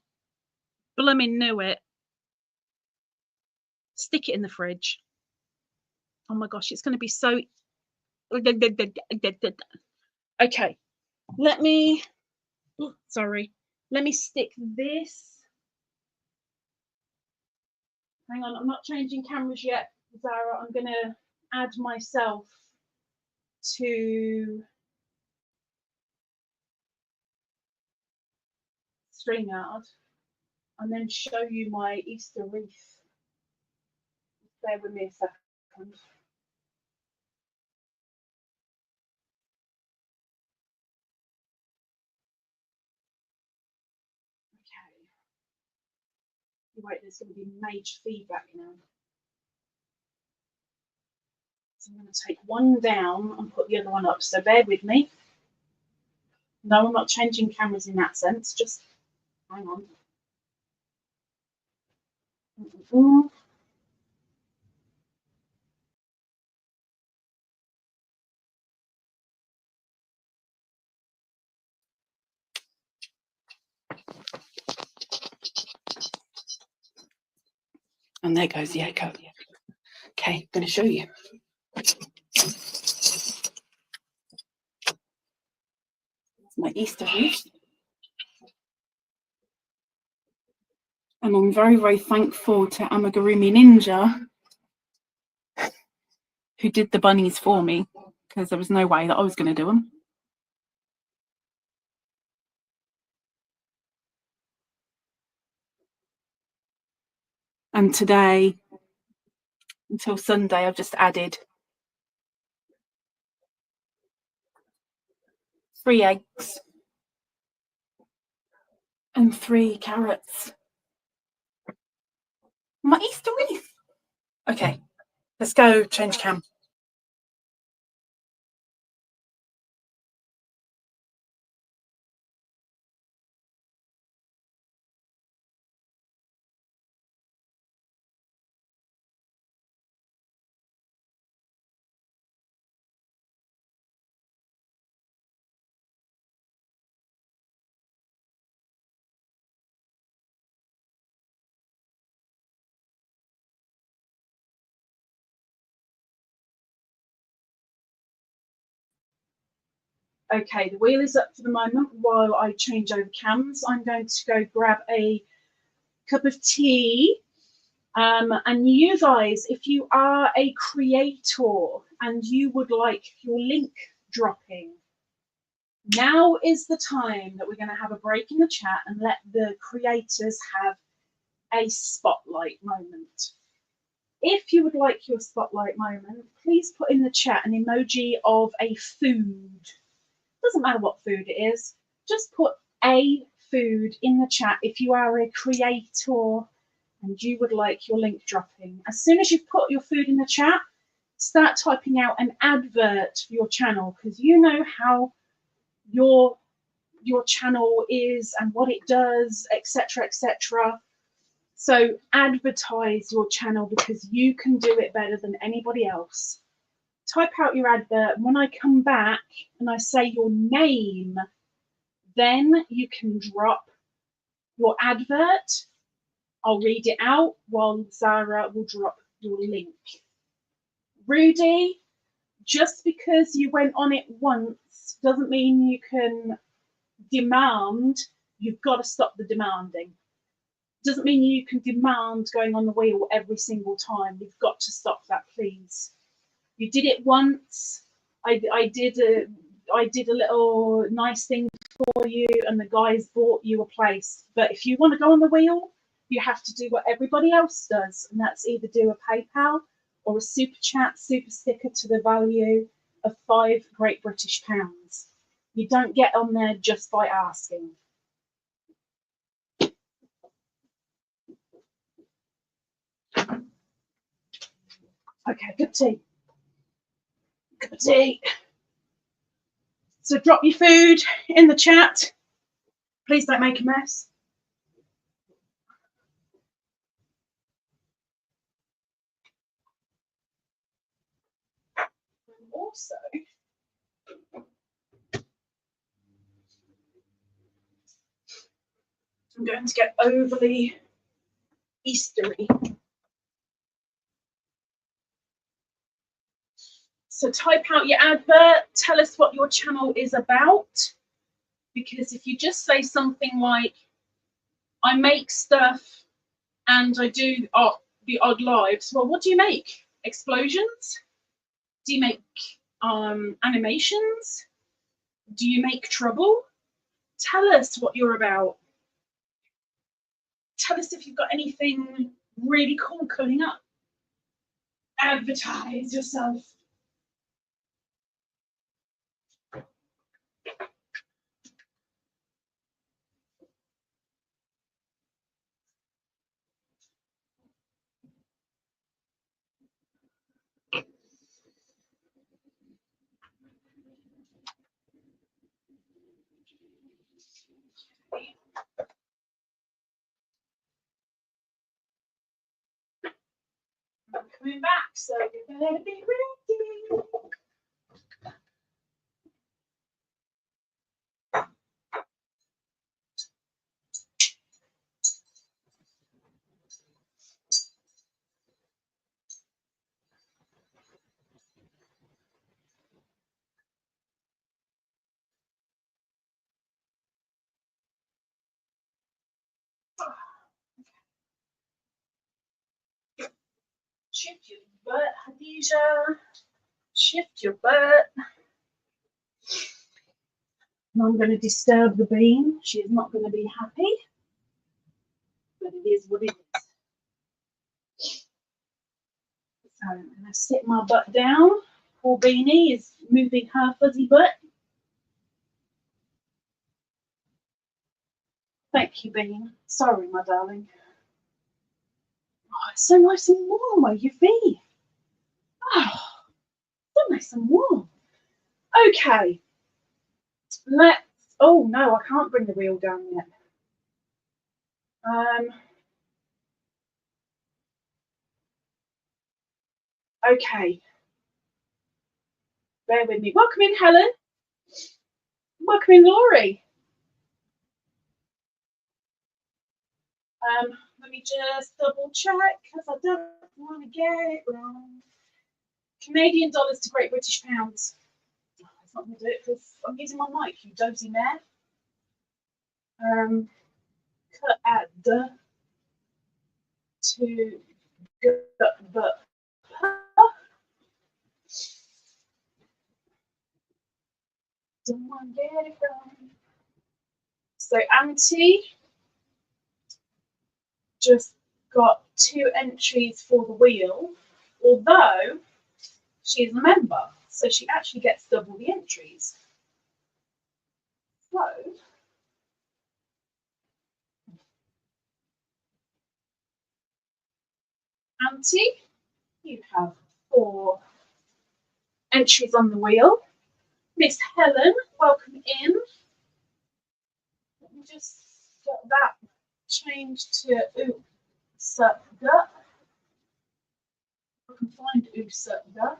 Bloomin' knew it. Stick it in the fridge. Oh my gosh, it's going to be so... Okay. Let me... Sorry. Let me stick this... Hang on, I'm not changing cameras yet, Zara. I'm going to add myself to StreamYard and then show you my Easter wreath. Bear with me a second. Okay. Wait, there's going to be major feedback now. So I'm going to take one down and put the other one up. So bear with me. No, I'm not changing cameras in that sense. Just hang on. And there goes the echo. Okay, I'm going to show you. My Easter wreath. And I'm very, very thankful to Amigurumi Ninja, who did the bunnies for me, because there was no way that I was going to do them. And today, until Sunday, I've just added 3 eggs and 3 carrots. My Easter wreath. Okay, let's go change cam. Okay, the wheel is up for the moment while I change over cams. I'm going to go grab a cup of tea. And you guys, if you are a creator and you would like your link dropping, now is the time that we're going to have a break in the chat and let the creators have a spotlight moment. If you would like your spotlight moment, please put in the chat an emoji of a food. Doesn't matter what food it is, just put a food in the chat if you are a creator and you would like your link dropping. As soon as you've put your food in the chat, start typing out an advert for your channel, because you know how your channel is and what it does, etc., etc. So advertise your channel, because you can do it better than anybody else. Type out your advert, and when I come back and I say your name, then you can drop your advert. I'll read it out while Zara will drop your link. Rudy, just because you went on it once doesn't mean you can demand. You've got to stop the demanding. Doesn't mean you can demand going on the wheel every single time. You've got to stop that, please. You did it once. I did a little nice thing for you, and the guys bought you a place. But if you want to go on the wheel, you have to do what everybody else does, and that's either do a PayPal or a super chat, super sticker to the value of £5 Great British pounds. You don't get on there just by asking. Okay, good tea. Good tea. So drop your food in the chat. Please don't make a mess. And also, I'm going to get overly Eastery. So type out your advert, tell us what your channel is about, because if you just say something like, I make stuff and I do the odd lives, well, what do you make? Explosions? Do you make animations? Do you make trouble? Tell us what you're about. Tell us if you've got anything really cool coming up. Advertise yourself. I'm coming back, so you better be ready. Shift your butt, Hadija. Shift your butt. And I'm going to disturb the bean. She is not going to be happy. But it is what it is. So I'm going to sit my butt down. Poor Beanie is moving her fuzzy butt. Thank you, Bean. Sorry, my darling. Oh, it's so nice and warm where you've been. Oh, so nice and warm. Okay. Let's. Oh no, I can't bring the wheel down yet. Okay. Bear with me. Welcome in, Helen. Welcome in, Laurie. Let me just double check because I don't want to get it wrong. Canadian dollars to Great British pounds. Oh, that's not going to do it because I'm using my mic, you dozy mare. Cut at the to the don't want to get it wrong. So Auntie just got 2 entries for the wheel, although she's a member, so she actually gets double the entries. So Auntie, you have 4 entries on the wheel. Miss Helen, welcome in. Let me just get that changed to outta. I can find outta.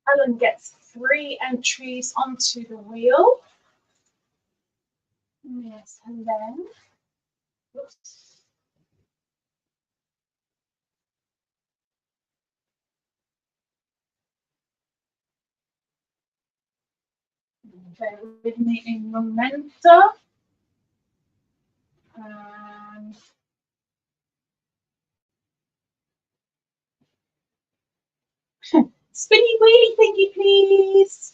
Helen gets 3 entries onto the wheel. Yes, and then oops. Bear with me in momento. Spinny wheelie thingy, please.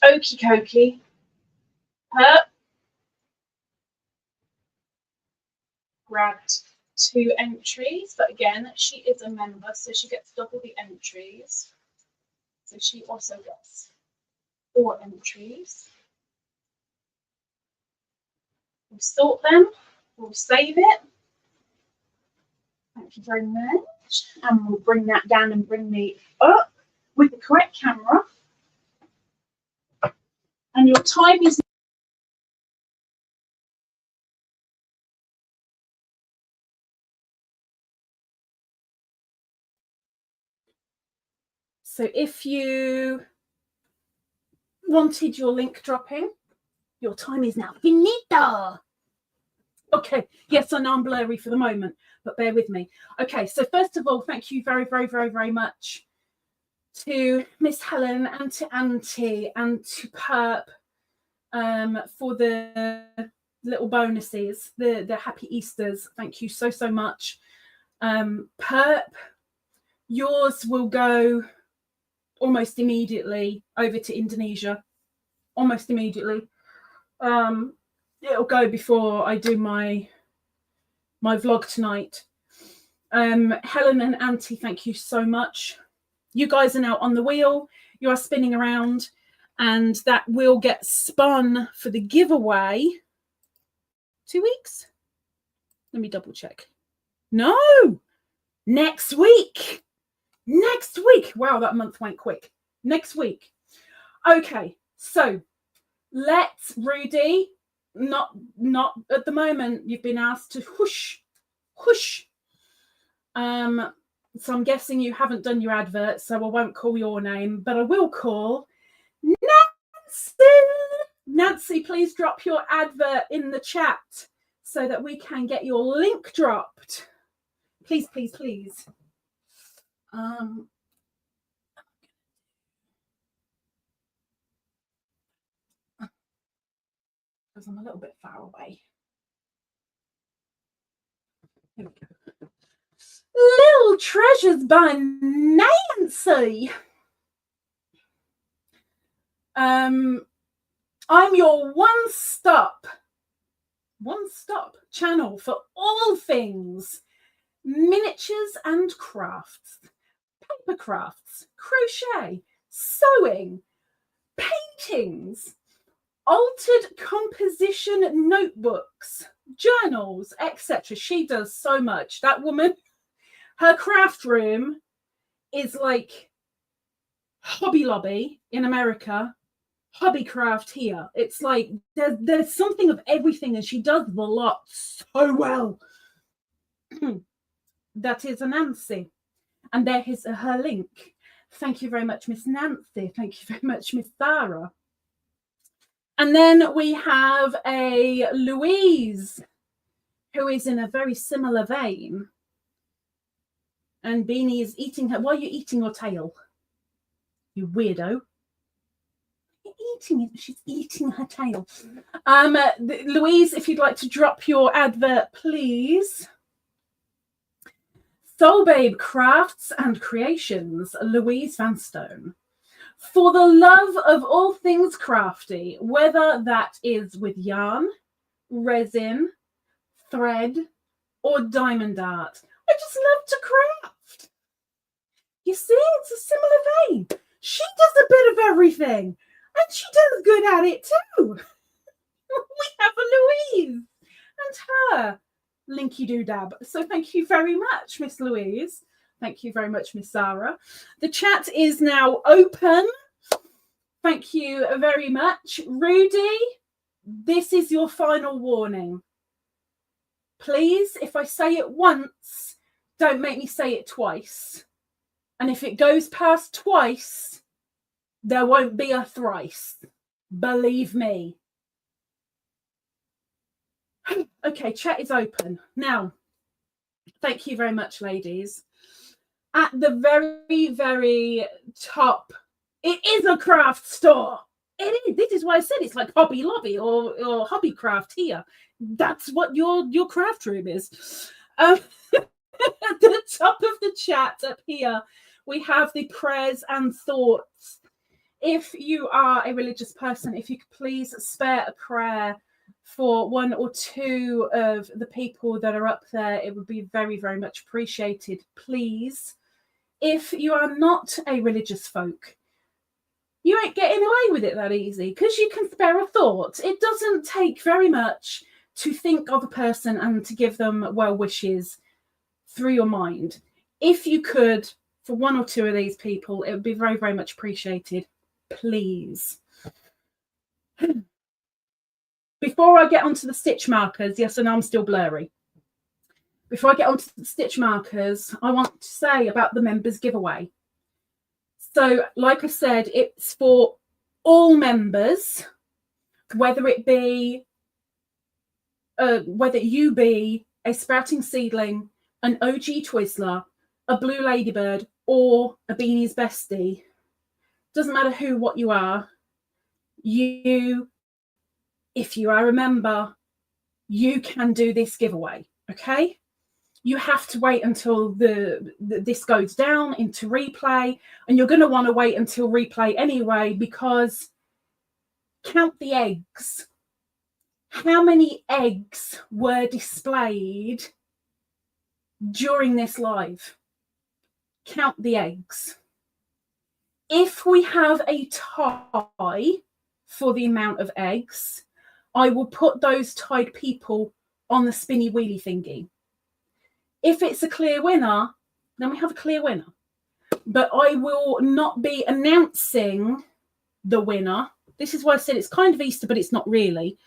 Okie dokie. Grabbed 2 entries, but again, she is a member, so she gets double the entries. So she also gets 4 entries. We'll sort them, we'll save it. Thank you very much. And we'll bring that down and bring me up with the correct camera. And your time is so if you wanted your link dropping, your time is now finito. Okay, yes, I know I'm blurry for the moment, but bear with me. Okay, so first of all, thank you very, very, very, very much to Miss Helen and to Auntie and to Perp for the little bonuses, the Happy Easters. Thank you so, so much. Perp, yours will go almost immediately over to Indonesia. Almost immediately. It'll go before I do my vlog tonight. Helen and Auntie, thank you so much. You guys are now on the wheel. You are spinning around, and that will get spun for the giveaway. 2 weeks? Let me double check. No, next week. Next week. Wow, that month went quick. Next week. Okay, so let's, Rudy, not at the moment. You've been asked to whoosh. So I'm guessing you haven't done your advert, so I won't call your name, but I will call Nancy. Nancy, please drop your advert in the chat so that we can get your link dropped. Please, please, please. because I'm a little bit far away. Here we go. Little Treasures by Nancy. I'm your one-stop channel for all things miniatures and crafts, paper crafts, crochet, sewing, paintings, altered composition notebooks, journals, etc. She does so much. That woman, her craft room is like Hobby Lobby in America, Hobby Craft here. It's like there's something of everything, and she does the lot so well. That is a Nancy, and there is her link. Thank you very much, Miss Nancy. Thank you very much, Miss Sarah. And then we have a Louise, who is in a very similar vein. And Beanie is eating her. Why are you eating your tail? You weirdo. You're eating it. She's eating her tail. Louise, if you'd like to drop your advert, please. Soul Babe Crafts and Creations, Louise Vanstone. For the love of all things crafty, whether that is with yarn, resin, thread, or diamond art. I just love to craft. You see, it's a similar vein. She does a bit of everything, and she does good at it too. We have a Louise and her linky doo dab. So thank you very much, Miss Louise. Thank you very much, Miss Sarah. The chat is now open. Thank you very much. Rudy, this is your final warning. Please, if I say it once, don't make me say it twice. And if it goes past twice, there won't be a thrice. Believe me. Okay, chat is open. Now, thank you very much, ladies. At the very, very top, it is a craft store. It is. This is why I said it's like Hobby Lobby or Hobby Craft here. That's what your craft room is. At the top of the chat up here, we have the prayers and thoughts. If you are a religious person, if you could please spare a prayer for one or two of the people that are up there, it would be very, very much appreciated, please. If you are not a religious folk, you ain't getting away with it that easy because you can spare a thought. It doesn't take very much to think of a person and to give them well wishes through your mind. If you could, for one or two of these people, it would be very, very much appreciated, please. Before I get onto the stitch markers, yes, and I'm still blurry. Before I get onto the stitch markers, I want to say about the members giveaway. So, like I said, it's for all members, whether it be, whether you be a sprouting seedling, an OG Twizzler, a blue ladybird, or a Beanie's bestie. Doesn't matter who, what you are. You, if you are a member, you can do this giveaway, okay? You have to wait until this goes down into replay, and you're going to want to wait until replay anyway, because count the eggs. How many eggs were displayed during this live? Count the eggs. If we have a tie for the amount of eggs, I will put those tied people on the spinny wheelie thingy. If it's a clear winner, then we have a clear winner. But I will not be announcing the winner. This is why I said it's kind of Easter, but it's not really.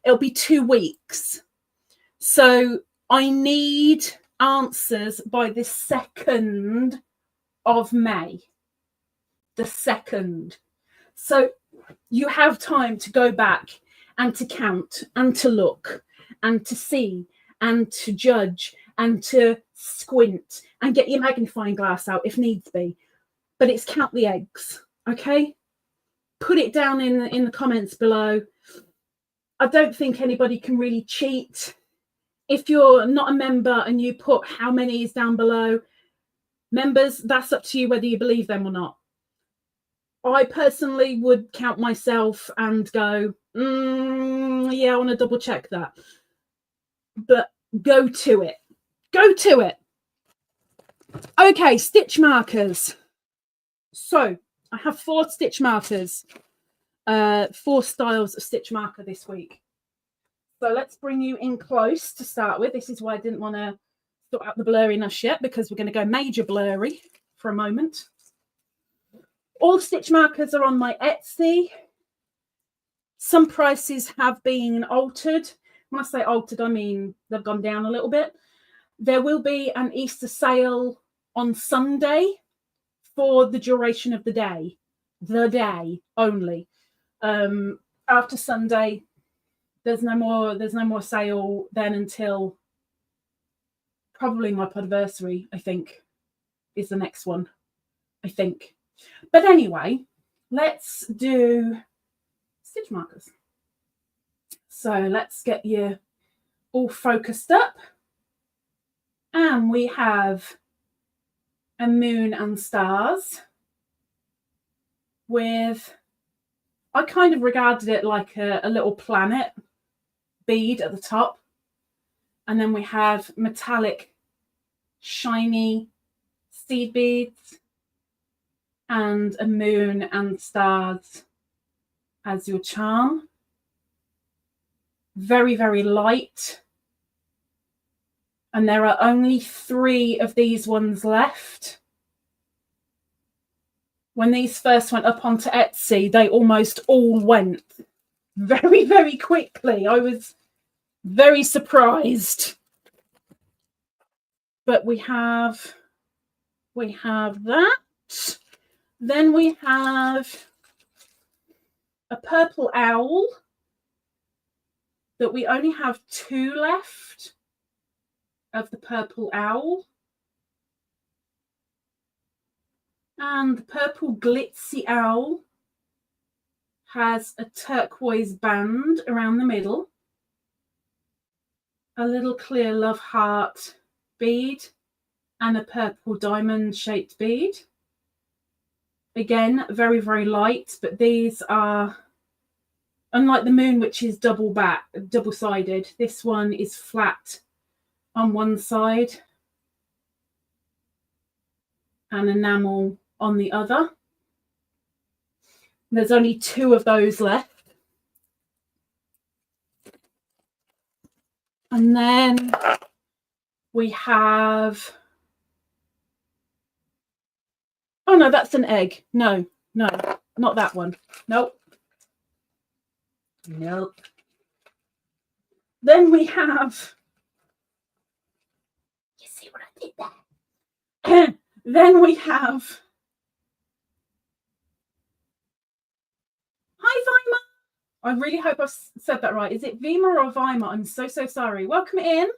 It'll be 2 weeks. So I need answers by the 2nd of May. The 2nd. So you have time to go back and to count and to look and to see and to judge and to squint and get your magnifying glass out if needs be. But it's count the eggs, okay? Put it down in the comments below. I don't think anybody can really cheat. If you're not a member and you put how many is down below, members, that's up to you whether you believe them or not. I personally would count myself and go, yeah, I want to double check that. But go to it. Go to it. Okay, stitch markers. So I have 4 stitch markers, 4 styles of stitch marker this week. So let's bring you in close to start with. This is why I didn't want to sort out the blurriness yet, because we're going to go major blurry for a moment. All stitch markers are on my Etsy. Some prices have been altered. When I say altered, I mean they've gone down a little bit. There will be an Easter sale on Sunday for the duration of the day only. After Sunday, there's no more sale then until probably my podversary, I think, is the next one, I think. But anyway, let's do stitch markers. So let's get you all focused up. And we have a moon and stars with, I kind of regarded it like a little planet bead at the top. And then we have metallic, shiny seed beads and a moon and stars as your charm. Very, very light. And there are only 3 of these ones left. When these first went up onto Etsy, they almost all went very, very quickly. I was very surprised. But we have that. Then we have a purple owl that we only have 2 left of the purple owl. And the purple glitzy owl has a turquoise band around the middle, a little clear love heart bead, and a purple diamond shaped bead. Again, very, very light, but these are, unlike the moon, which is double-sided, this one is flat on one side and enamel on the other. There's only 2 of those left. And then we have, oh no, that's an egg. No, not that one. Nope. Then we have, you see what I did there? Then we have, hi Vima. I really hope I said that right. Is it Vima or Vima? I'm so sorry. Welcome in.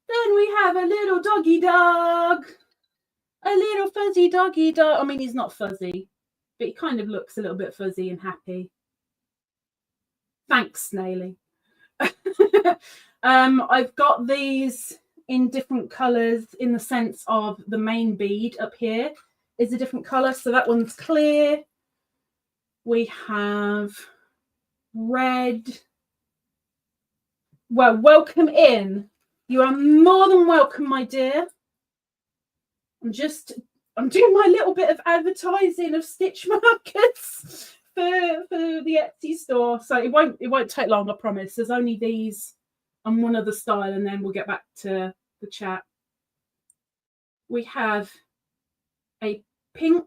Then we have a little doggy dog. A little fuzzy doggy dog. I mean, he's not fuzzy, but he kind of looks a little bit fuzzy and happy. Thanks, Snaily. I've got these in different colours in the sense of the main bead up here is a different colour. So that one's clear. We have red. Well, welcome in. You are more than welcome, my dear. I'm doing my little bit of advertising of stitch markers for the Etsy store. So it won't take long, I promise. There's only these and one other style, and then we'll get back to the chat. We have a pink.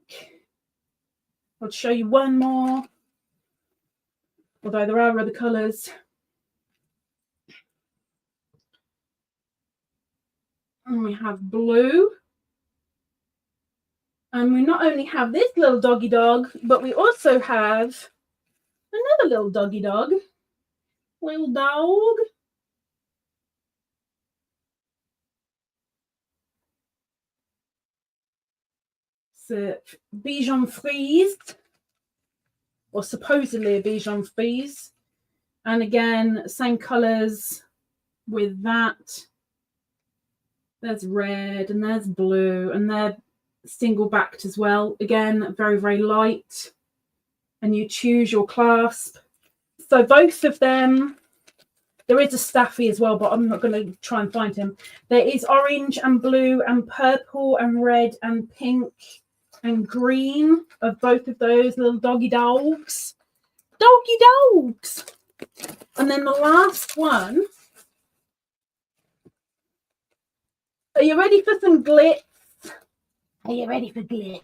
I'll show you one more, although there are other colours. And we have blue. And we not only have this little doggy dog, but we also have another little doggy dog. Little dog. C'est Bijon Frise. or supposedly a Bijan Frise. And again, same colours with that. There's red and there's blue, and they're single backed as well. Again, very, very light. And you choose your clasp. So both of them, there is a Staffy as well, but I'm not going to try and find him. There is orange and blue and purple and red and pink and green of both of those little doggy dogs. Doggy dogs. And then the last one. Are you ready for some glitz? Are you ready for glitz?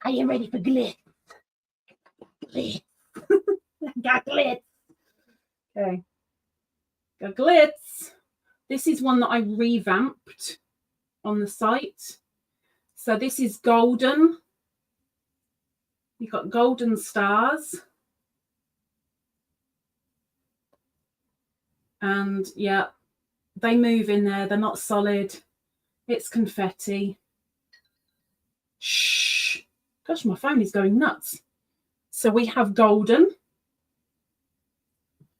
Are you ready for glitz? Glitz. Got glitz. Okay. Got glitz. This is one that I revamped on the site. So this is golden. You've got golden stars. And yeah, they move in there. They're not solid. It's confetti. Shh. Gosh, my phone is going nuts. So we have golden.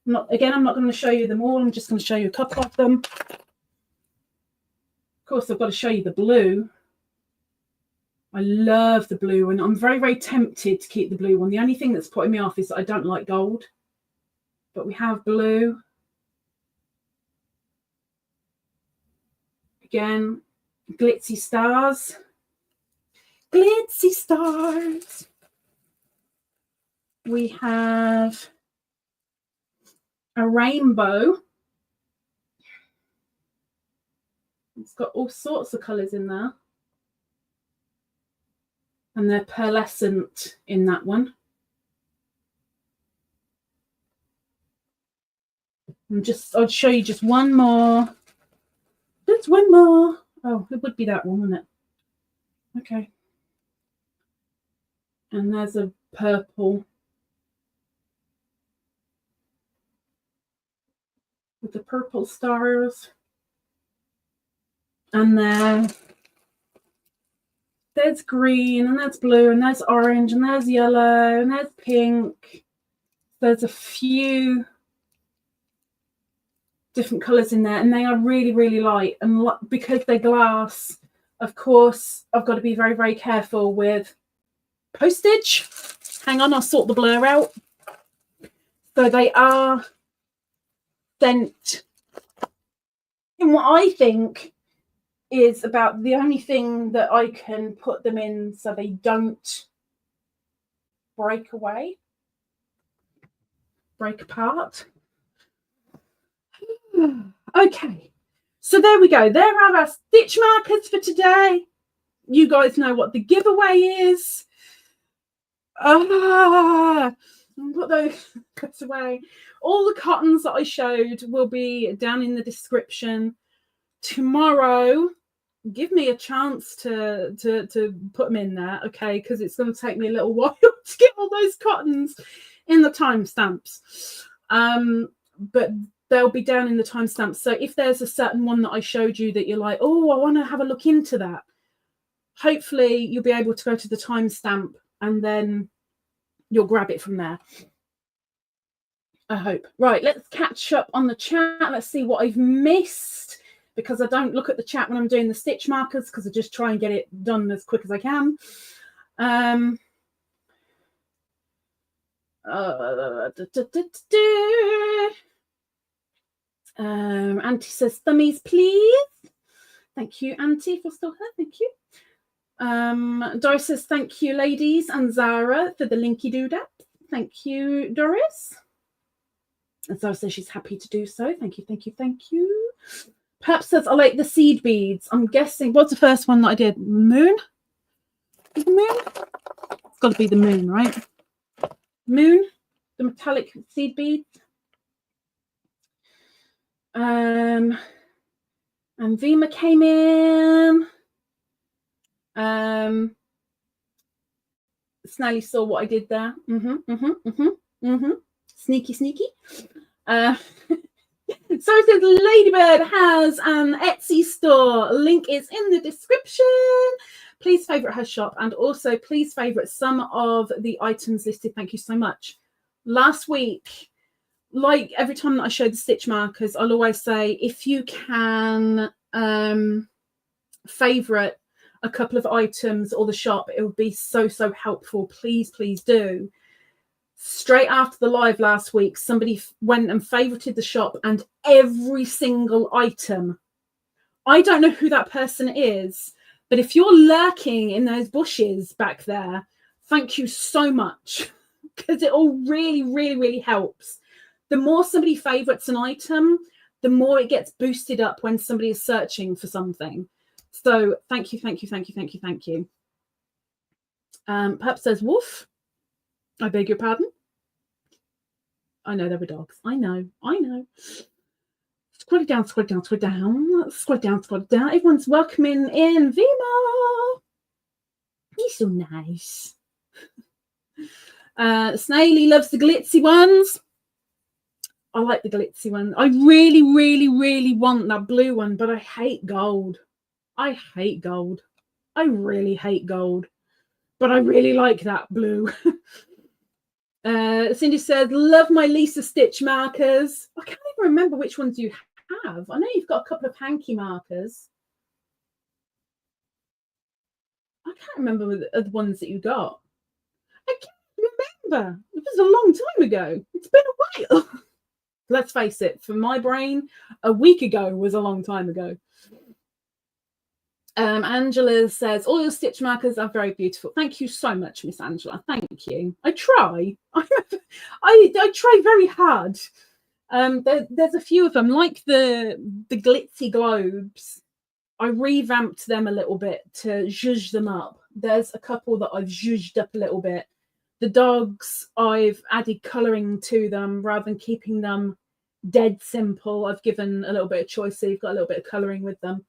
I'm not going to show you them all. I'm just going to show you a couple of them. Of course, I've got to show you the blue. I love the blue, and I'm very, very tempted to keep the blue one. The only thing that's putting me off is that I don't like gold. But we have blue. Again, glitzy stars. Glitzy stars. We have a rainbow. It's got all sorts of colours in there. And they're pearlescent in that one. I'll show you just one more. Just one more. Oh, it would be that one, wouldn't it? Okay. And there's a purple with the purple stars. And there's green, and there's blue, and there's orange, and there's yellow, and there's pink. There's a few different colours in there, and they are really, really light. And because they're glass, of course, I've got to be very, very careful with postage. Hang on, I'll sort the blur out. So they are sent in what I think is about the only thing that I can put them in so they don't break away, break apart. Okay, so there we go. There are our stitch markers for today. You guys know what the giveaway is. I'll put those away. All the cottons that I showed will be down in the description. Tomorrow, give me a chance to put them in there, okay? Because it's going to take me a little while to get all those cottons in the timestamps. But they'll be down in the timestamps. So if there's a certain one that I showed you that you're like, oh, I want to have a look into that, hopefully you'll be able to go to the timestamp and then you'll grab it from there. I hope. Right, let's catch up on the chat. Let's see what I've missed, because I don't look at the chat when I'm doing the stitch markers, because I just try and get it done as quick as I can. Auntie says thummies, please. Thank you, Auntie, for still here. Thank you. Doris says thank you, ladies, and Zara for the linky doodah. Thank you, Doris. And Zara says she's happy to do so. Thank you, thank you, thank you. Perhaps says I like the seed beads. I'm guessing, what's the first one that I did? Moon? Is it moon? It's got to be the moon, right? Moon, the metallic seed beads. And Vima came in. Snally saw what I did there. Sneaky, sneaky. So it says Ladybird has an Etsy store. Link is in the description. Please favourite her shop, and also please favourite some of the items listed. Thank you so much. Last week, like every time that I show the stitch markers, I'll always say, if you can favourite a couple of items or the shop, it would be so helpful. Please do. Straight after the live last week, somebody went and favorited the shop, and every single item, I don't know who that person is, but if you're lurking in those bushes back there, thank you so much, because it all really helps. The more somebody favorites an item, the more it gets boosted up when somebody is searching for something. So thank you. Perhaps says woof. I beg your pardon. I know there were dogs. I know. Scroll down. Everyone's welcoming in Vima. He's so nice. Snaily loves the glitzy ones. I like the glitzy one. I really want that blue one, but I hate gold. I really hate gold, but I really like that blue. Cindy says, love my Lisa Stitch markers. I can't even remember which ones you have. I know you've got a couple of hanky markers. I can't remember the ones that you got. I can't remember. It was a long time ago. It's been a while. Let's face it, for my brain, a week ago was a long time ago. Angela says, all your stitch markers are very beautiful. Thank you so much, Miss Angela. Thank you. I try. I try very hard. There's a few of them, like the glitzy globes. I revamped them a little bit to zhuzh them up. There's a couple that I've zhuzhed up a little bit. The dogs, I've added colouring to them rather than keeping them dead simple. I've given a little bit of choice, so you've got a little bit of colouring with them.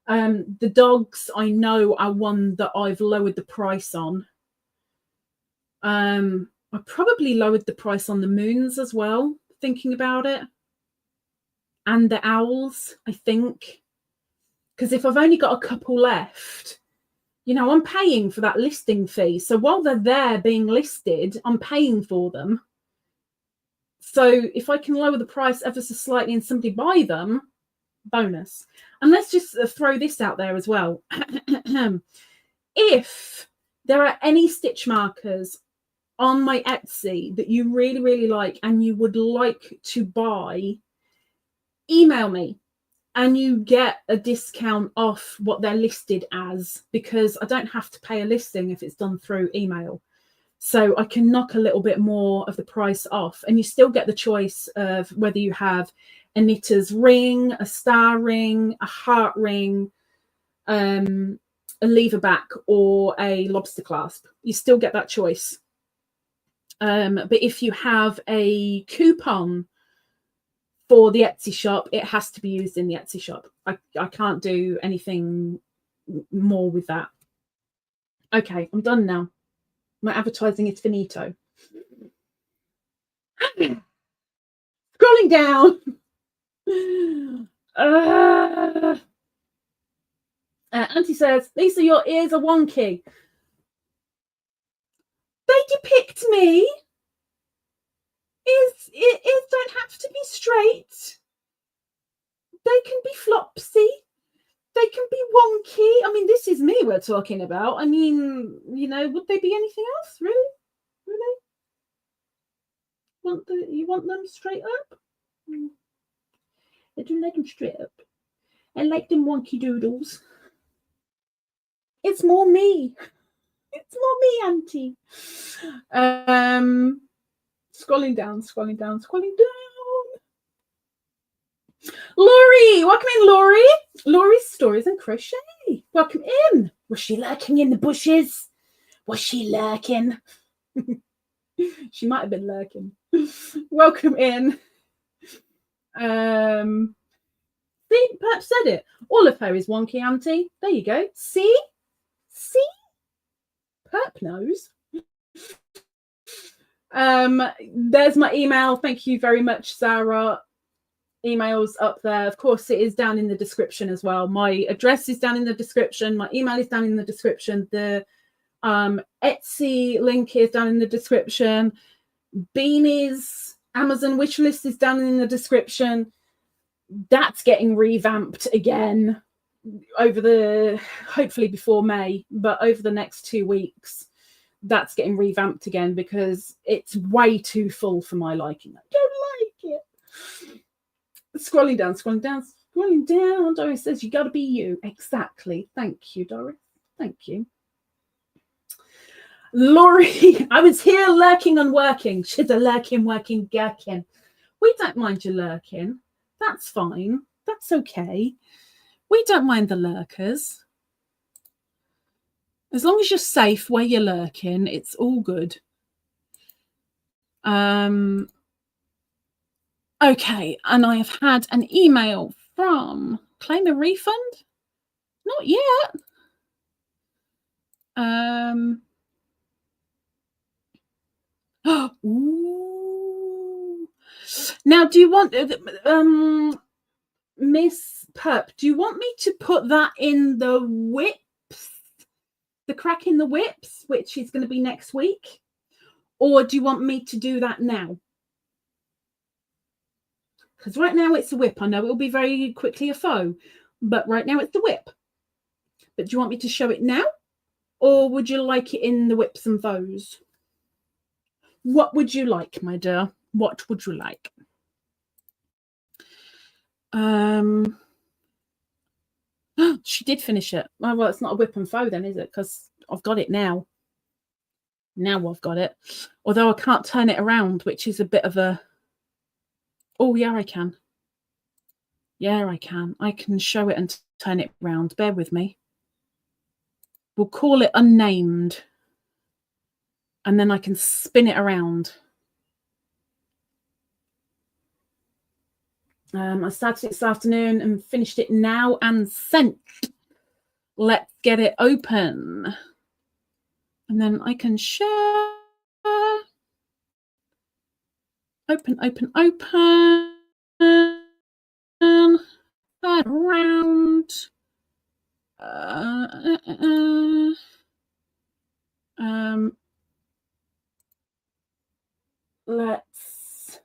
The dogs, I know, are one that I've lowered the price on. I probably lowered the price on the moons as well, thinking about it. And the owls, I think. Because if I've only got a couple left, you know, I'm paying for that listing fee. So while they're there being listed, I'm paying for them. So if I can lower the price ever so slightly and somebody buy them, bonus. And let's just throw this out there as well. If there are any stitch markers on my Etsy that you really like and you would like to buy, email me and you get a discount off what they're listed as, because I don't have to pay a listing if it's done through email. So I can knock a little bit more of the price off, and you still get the choice of whether you have a knitter's ring, a star ring, a heart ring, a lever back, or a lobster clasp. You still get that choice. But if you have a coupon for the Etsy shop, it has to be used in the Etsy shop. I can't do anything more with that. Okay, I'm done now. My advertising is finito. Scrolling down. Auntie says, Lisa, your ears are wonky. They depict me. Ears don't have to be straight. They can be flopsy. They can be wonky. I mean, this is me we're talking about. I mean, you know, would they be anything else? Really? You want them straight up? I do like them straight up. I like them wonky doodles. It's more me. It's more me, Auntie. Scrolling down. Laurie, welcome in, Laurie. Laurie's Stories and Crochet. Welcome in. Was she lurking in the bushes? Was she lurking? She might have been lurking. Welcome in. See, perhaps said it. All of her is wonky, Auntie. There you go. See? Perp knows. There's my email. Thank you very much, Sarah. emails up there. Of course, it is down in the description as well. My address is down in the description. My email is down in the description. The Etsy link is down in the description. Beanies Amazon wish list is down in the description. That's getting revamped again over the, hopefully before May, but over the next 2 weeks. That's getting revamped again because it's way too full for my liking. I don't like it. Scrolling down. Doris says, you got to be you. Exactly. Thank you, Doris. Thank you. Laurie, I was here lurking and working. She's a lurking, working, gherkin. We don't mind you lurking. That's fine. That's okay. We don't mind the lurkers. As long as you're safe where you're lurking, it's all good. Okay, and I have had an email from claim a refund. Not yet. Ooh. Now, do you want Miss Perp? Do you want me to put that in the whips, the crack in the whips, which is going to be next week, or do you want me to do that now? Because right now it's a whip. I know it will be very quickly a faux, but right now it's the whip. But do you want me to show it now, or would you like it in the whips and faux? What would you like, my dear? What would you like? She did finish it. Oh, well, it's not a whip and faux then, is it? Because I've got it now. Now I've got it. Although I can't turn it around, which is a bit of a... Oh, yeah, I can. Yeah, I can. I can show it and turn it around. Bear with me. We'll call it unnamed. And then I can spin it around. I started it this afternoon and finished it now and sent. Let's get it open. And then I can share. Open. That around. Let's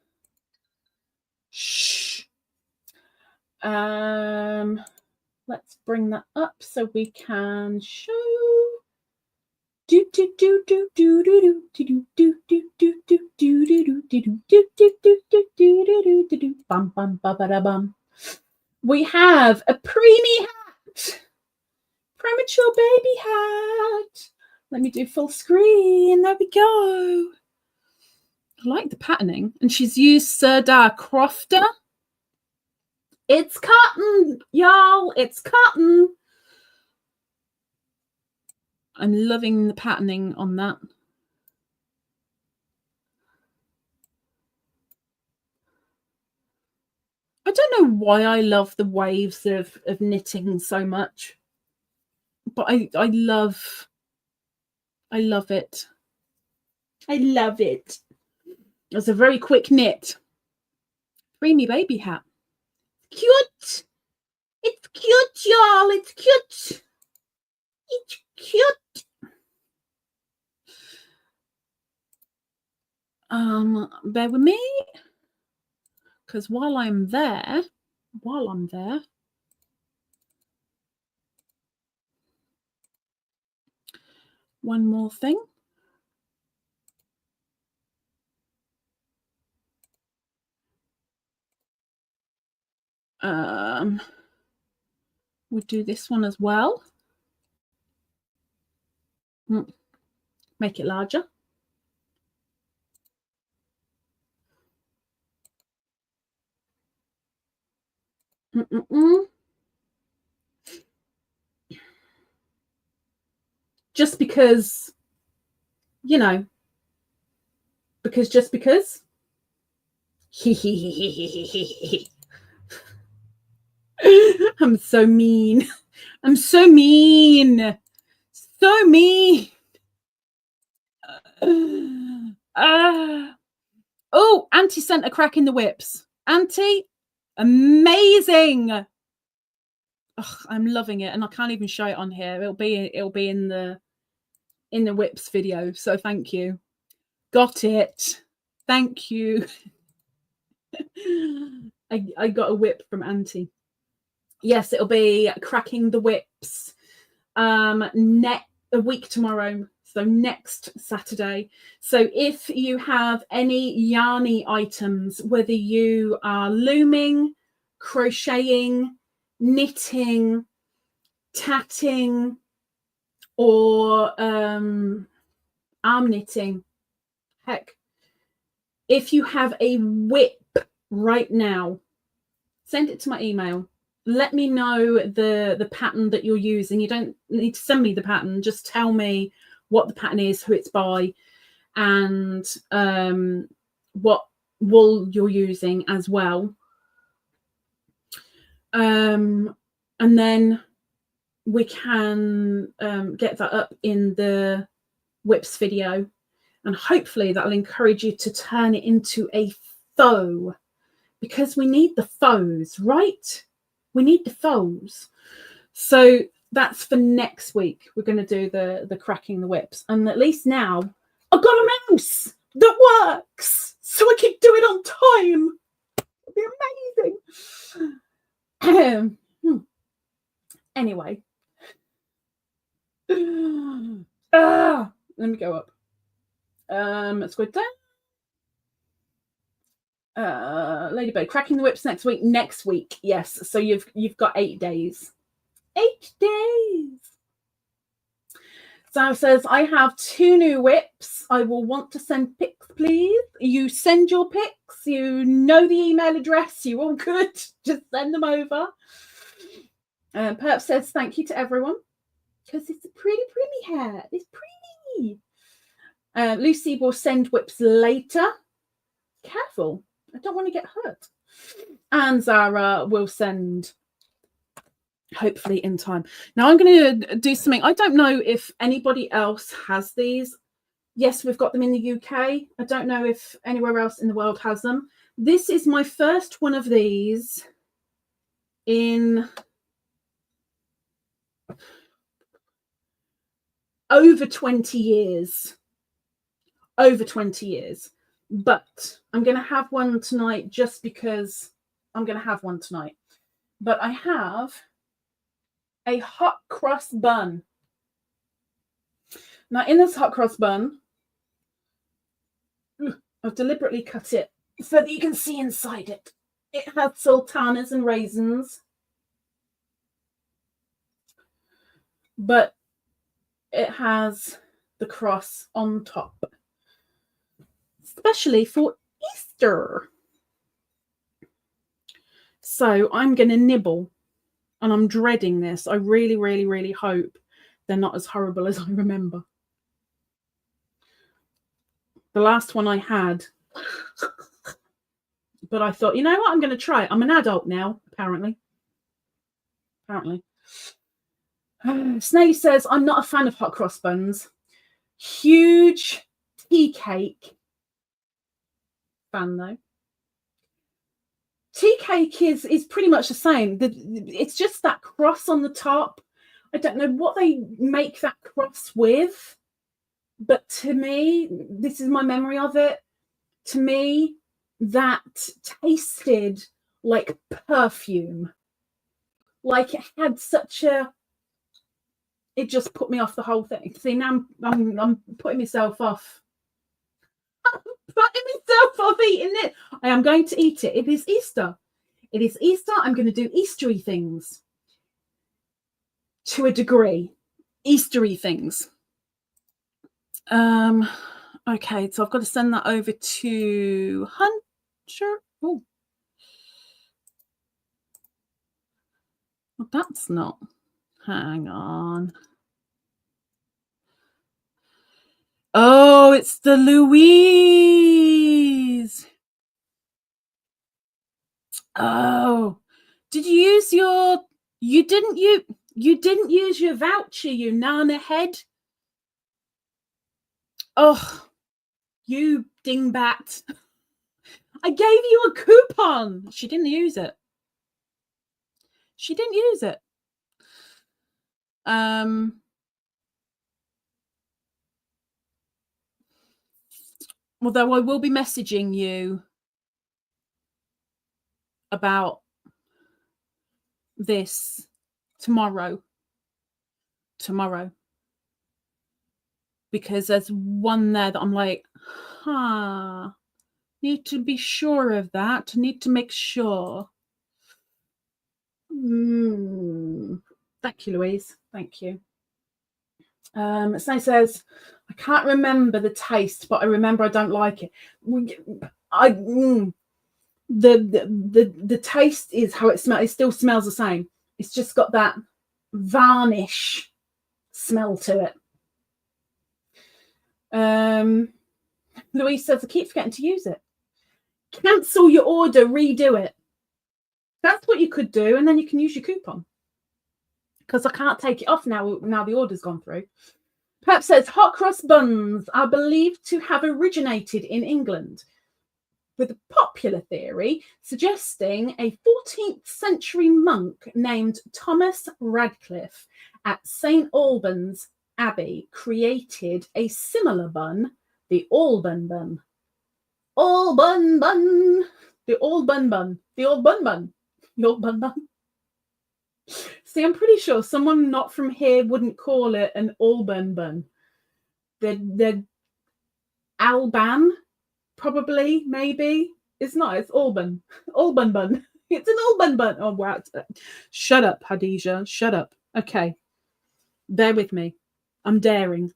let's bring that up so we can show. We have a preemie hat, premature baby hat. Let me do full screen. There we go. I like the patterning, and she's used Sirdar Crofter. It's cotton, y'all. It's cotton. I'm loving the patterning on that. I don't know why I love the waves of knitting so much, but I love it. I love it. It's a very quick knit. Preemie baby hat. Cute. It's cute, y'all. It's cute. It's cute. Bear with me. Because while I'm there, one more thing. We'll do this one as well. Make it larger. Just because, you know, just because. I'm so mean. I'm so mean. So mean. Oh, Auntie sent a crack in the whips. Auntie, Amazing. Ugh, I'm loving it, and I can't even show it on here. It'll be in the whips video. So thank you. Got it. Thank you. I got a whip from Auntie. Yes, it'll be cracking the whips a week tomorrow, so next Saturday. So if you have any yarny items, whether you are looming, crocheting, knitting, tatting, or arm knitting, heck, if you have a whip right now, send it to my email. Let me know the pattern that you're using. You don't need to send me the pattern. Just tell me what the pattern is, who it's by, and what wool you're using as well. And then we can get that up in the whips video, and hopefully that'll encourage you to turn it into a faux, because we need the faux, right? We need the faux. So that's for next week. We're going to do the cracking the whips, and at least now I've got a mouse that works, so I can do it on time. It'll be amazing. Anyway, let me go up. Let's go down. Ladybird, cracking the whips next week. Next week, yes. So you've got 8 days. 8 days. So it says, I have 2 new whips. I will want to send pics, please. You send your pics. You know the email address. You're all good. Just send them over. Perp says, thank you to everyone, because it's a pretty hair. It's pretty. Lucy will send whips later. Careful. I don't want to get hurt. And Zara will send hopefully in time. Now I'm going to do something. I don't know if anybody else has these. Yes, we've got them in the UK. I don't know if anywhere else in the world has them. This is my first one of these in over 20 years. Over 20 years. But I'm going to have one tonight just because I'm going to have one tonight. But I have a hot cross bun. Now, in this hot cross bun, I've deliberately cut it so that you can see inside it. It has sultanas and raisins, but it has the cross on top, especially for Easter. So I'm going to nibble, and I'm dreading this. I really hope they're not as horrible as I remember. The last one I had, but I thought, you know what, I'm going to try it. I'm an adult now, apparently. Snaily says, I'm not a fan of hot cross buns. Huge tea cake fan, though. Tea cake is pretty much the same. It's just that cross on the top. I don't know what they make that cross with, but to me, this is my memory of it. To me, that tasted like perfume. Like it had such a... It just put me off the whole thing. See, now I'm putting myself off. I'm putting myself off eating it. I am going to eat it. It is Easter. It is Easter. I'm going to do Eastery things. To a degree. Eastery things. Okay, so I've got to send that over to Hunter. Oh. Well, that's not. Hang on. Oh, it's the Louise. Oh, did you use your? You didn't use your voucher, you Nana head. Oh, you dingbat. I gave you a coupon. She didn't use it. She didn't use it. Although I will be messaging you about this tomorrow. Because there's one there that I'm like, need to be sure of that. Need to make sure. Thank you, Louise. Thank you. Snay says, I can't remember the taste, but I remember I don't like it. The taste is how it smells. It still smells the same. It's just got that varnish smell to it. Louise says, I keep forgetting to use it. Cancel your order, redo it. That's what you could do, and then you can use your coupon. Because I can't take it off now the order's gone through. Perhaps says, hot cross buns are believed to have originated in England, with a popular theory suggesting a 14th century monk named Thomas Radcliffe at St. Albans Abbey created a similar bun, the Alban bun. Alban bun. The Alban bun. The Alban bun. The Alban bun. See, I'm pretty sure someone not from here wouldn't call it an Alban bun. The Alban, probably, maybe. It's not. It's Alban. Alban bun. It's an Alban bun. Oh, wow. Shut up, Hadija. Shut up. Okay. Bear with me. I'm daring.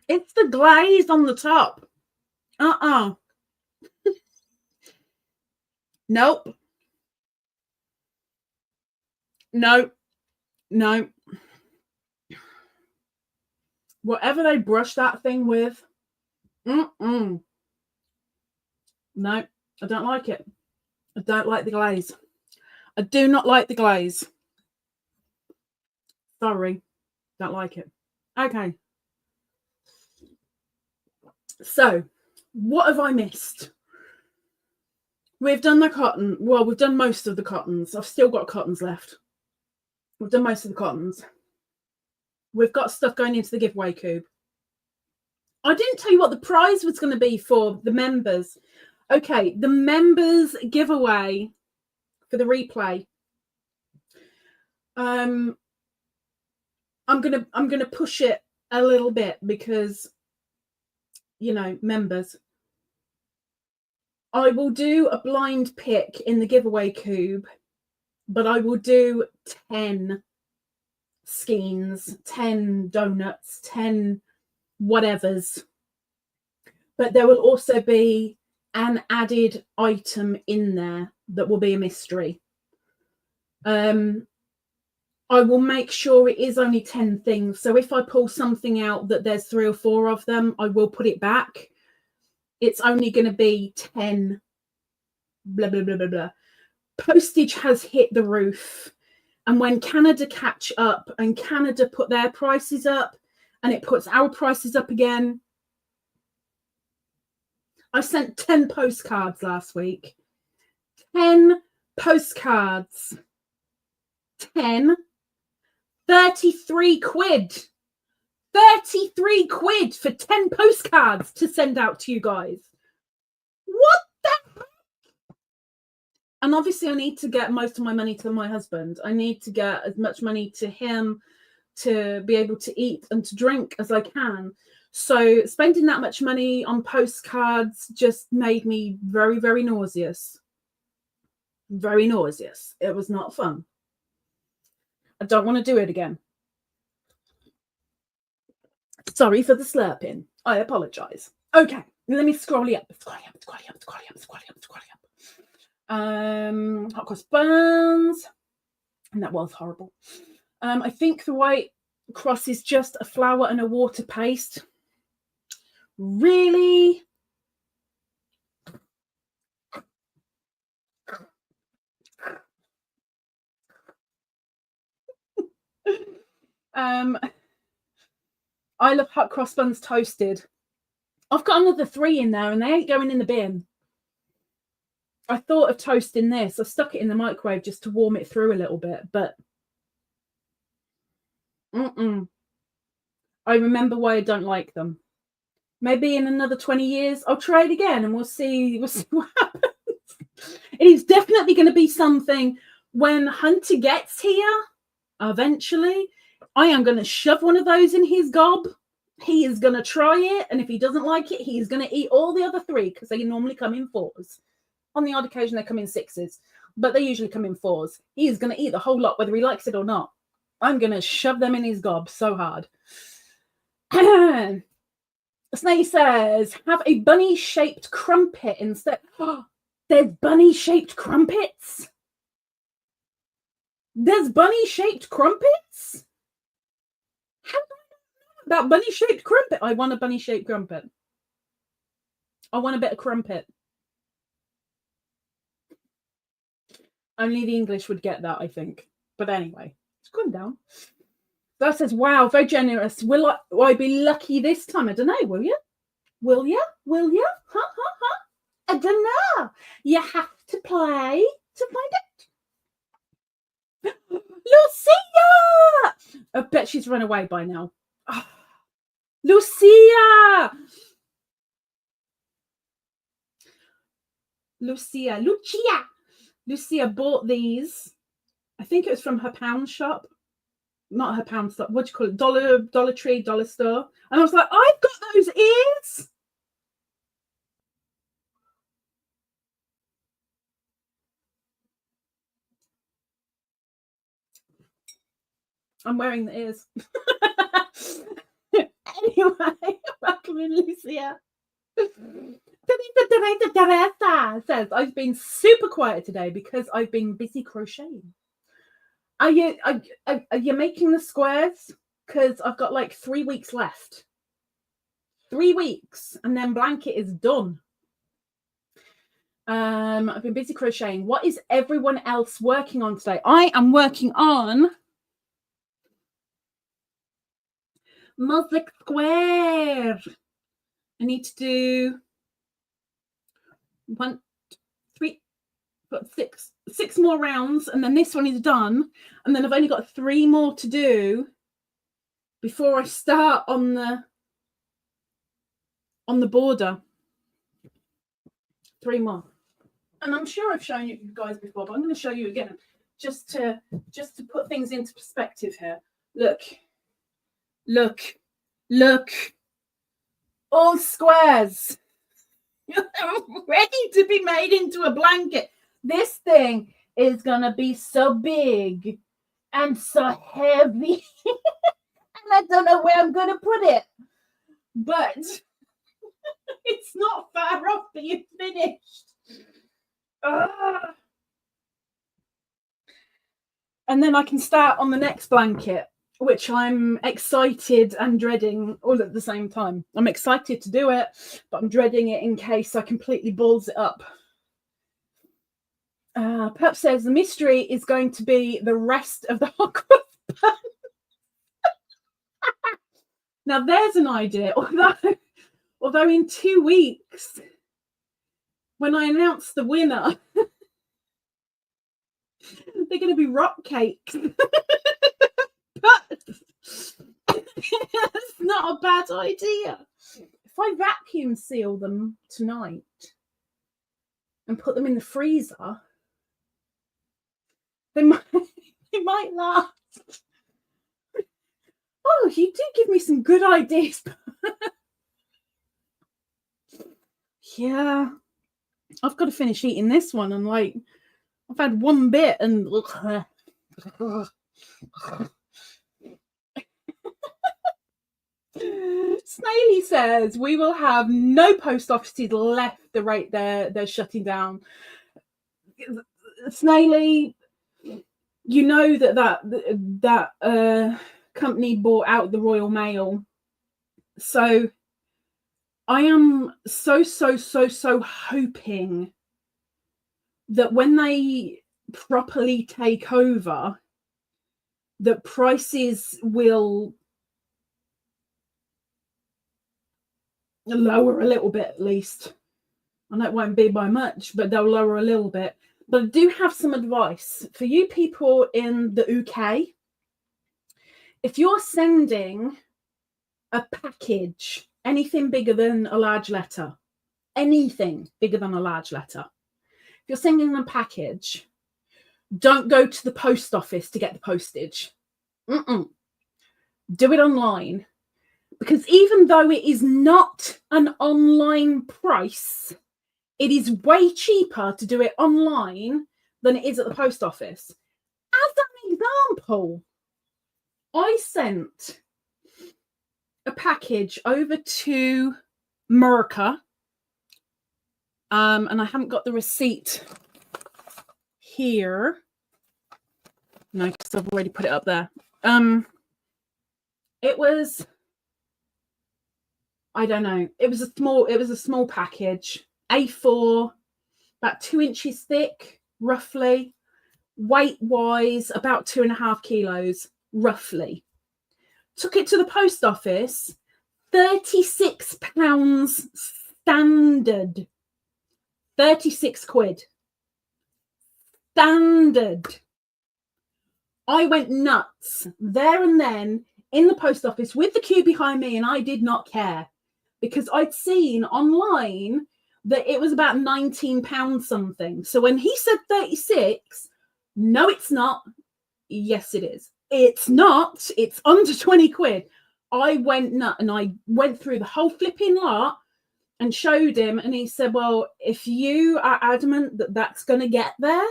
It's the glaze on the top. Nope. No. Whatever they brush that thing with. No, I don't like it. I don't like the glaze. I do not like the glaze. Sorry. Don't like it. Okay. So, what have I missed? We've done the cotton. Well, we've done most of the cottons. I've still got cottons left. We've done most of the cottons. We've got stuff going into the giveaway cube. I didn't tell you what the prize was going to be for the members. Okay, the members giveaway for the replay. I'm gonna push it a little bit because, you know, members. I will do a blind pick in the giveaway cube, but I will do 10 skeins, 10 donuts, 10 whatevers. But there will also be an added item in there that will be a mystery. I will make sure it is only 10 things. So if I pull something out that there's 3 or 4 of them, I will put it back. It's only going to be 10 blah, blah, blah, blah, blah. Postage has hit the roof. And when Canada catch up and Canada put their prices up and it puts our prices up again. I sent 10 postcards last week. 10 postcards. 10. 33 quid. 33 quid for 10 postcards to send out to you guys. What the heck? And obviously I need to get most of my money to my husband. I need to get as much money to him to be able to eat and to drink as I can. So spending that much money on postcards just made me very, very nauseous. Very nauseous. It was not fun. I don't want to do it again. Sorry for the slurping. I apologize. Okay, let me scroll up. Hot cross buns. And that was horrible. I think the white cross is just a flour and a water paste Really? I love hot cross buns toasted. I've got another 3 in there and they ain't going in the bin. I thought of toasting this. I stuck it in the microwave just to warm it through a little bit, but I remember why I don't like them. Maybe in another 20 years, I'll try it again and we'll see what happens. It is definitely going to be something when Hunter gets here, eventually, I am going to shove one of those in his gob. He is going to try it, and if he doesn't like it, he's going to eat all the other 3 because they normally come in 4s. On the odd occasion, they come in 6s, but they usually come in 4s. He is going to eat the whole lot, whether he likes it or not. I'm going to shove them in his gob so hard. Snake says, have a bunny-shaped crumpet instead. Oh, there's bunny-shaped crumpets? There's bunny-shaped crumpets? How do I know about bunny-shaped crumpet? I want a bunny-shaped crumpet. I want a bit of crumpet. Only the English would get that, I think. But anyway, it's gone down. That says, wow, very generous. Will I be lucky this time? I don't know. Will you? Will you? Will you? Ha, ha, ha. I don't know. You have to play to find out. Lucia! I bet she's run away by now. Oh. Lucia! Lucia bought these. I think it was from her pound shop. Not her pound shop. What do you call it? Dollar Tree, dollar store. And I was like, I've got those ears. I'm wearing the ears. Anyway, welcome in, Lucia. Says, I've been super quiet today because I've been busy crocheting. Are you making the squares? Because I've got like 3 weeks left. 3 weeks, and then blanket is done. I've been busy crocheting. What is everyone else working on today? I am working on Music Square. I need to do 1, 3, 6 more rounds, and then this one is done. And then I've only got 3 more to do before I start on the border. 3 more. And I'm sure I've shown you guys before, but I'm going to show you again just to put things into perspective here. Look. All squares. Ready to be made into a blanket. This thing is going to be so big and so heavy. And I don't know where I'm going to put it. But it's not far off being finished. And then I can start on the next blanket, which I'm excited and dreading all at the same time. I'm excited to do it, but I'm dreading it in case I completely balls it up. Pep says the mystery is going to be the rest of the hot cross bun. Now there's an idea, although in 2 weeks, when I announce the winner, they're going to be rock cakes. But that's not a bad idea. If I vacuum seal them tonight and put them in the freezer, they might last. Oh, you do give me some good ideas. Yeah, I've got to finish eating this one, and like I've had 1 bit and Snaily says we will have no post offices left the rate they're shutting down. Snaily, you know that company bought out the Royal Mail, so I am so hoping that when they properly take over, that prices will lower a little bit at least. And that won't be by much, but they'll lower a little bit. But I do have some advice for you people in the UK. If you're sending a package, anything bigger than a large letter, anything bigger than a large letter, if you're sending a package, don't go to the post office to get the postage. Do it online. Because even though it is not an online price, it is way cheaper to do it online than it is at the post office. As an example, I sent a package over to America, and I haven't got the receipt here. No, because I've already put it up there. It was, I don't know. It was a small package, A4, about 2 inches thick, roughly. Weight-wise, about 2.5 kilos, roughly. Took it to the post office, £36 standard. 36 quid. Standard. I went nuts there and then in the post office with the queue behind me, and I did not care because I'd seen online that it was about £19 something. So when he said 36, no, it's not. Yes, it is. It's not. It's under 20 quid. I went nuts, and I went through the whole flipping lot and showed him, and he said, well, if you are adamant that that's going to get there,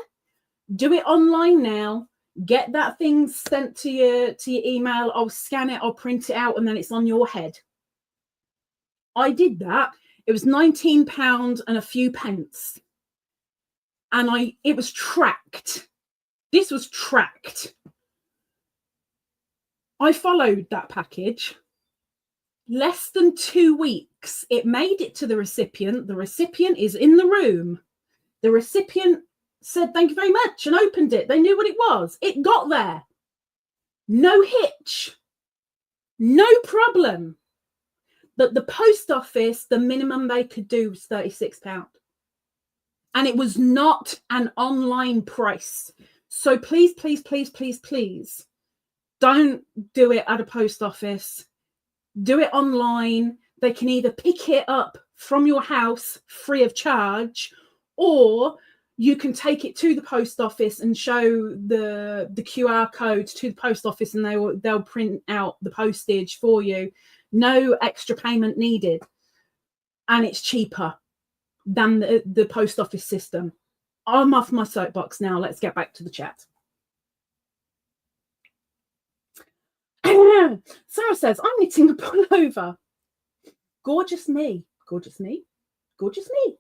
do it online now. Get that thing sent to your email. I'll scan it, I'll print it out, and then it's on your head. I did that. It was £19 and a few pence. And it was tracked. This was tracked. I followed that package. Less than 2 weeks, it made it to the recipient. The recipient is in the room. The recipient said, thank you very much, and opened it. They knew what it was. It got there. No hitch. No problem. But the post office, the minimum they could do was £36. And it was not an online price. So please, please, please, please, please, don't do it at a post office. Do it online. They can either pick it up from your house free of charge, or you can take it to the post office and show the QR code to the post office, and they'll print out the postage for you. No extra payment needed. And it's cheaper than the post office system. I'm off my soapbox now. Let's get back to the chat. Sarah says, I'm knitting a pullover. Gorgeous me. Gorgeous me. Gorgeous me.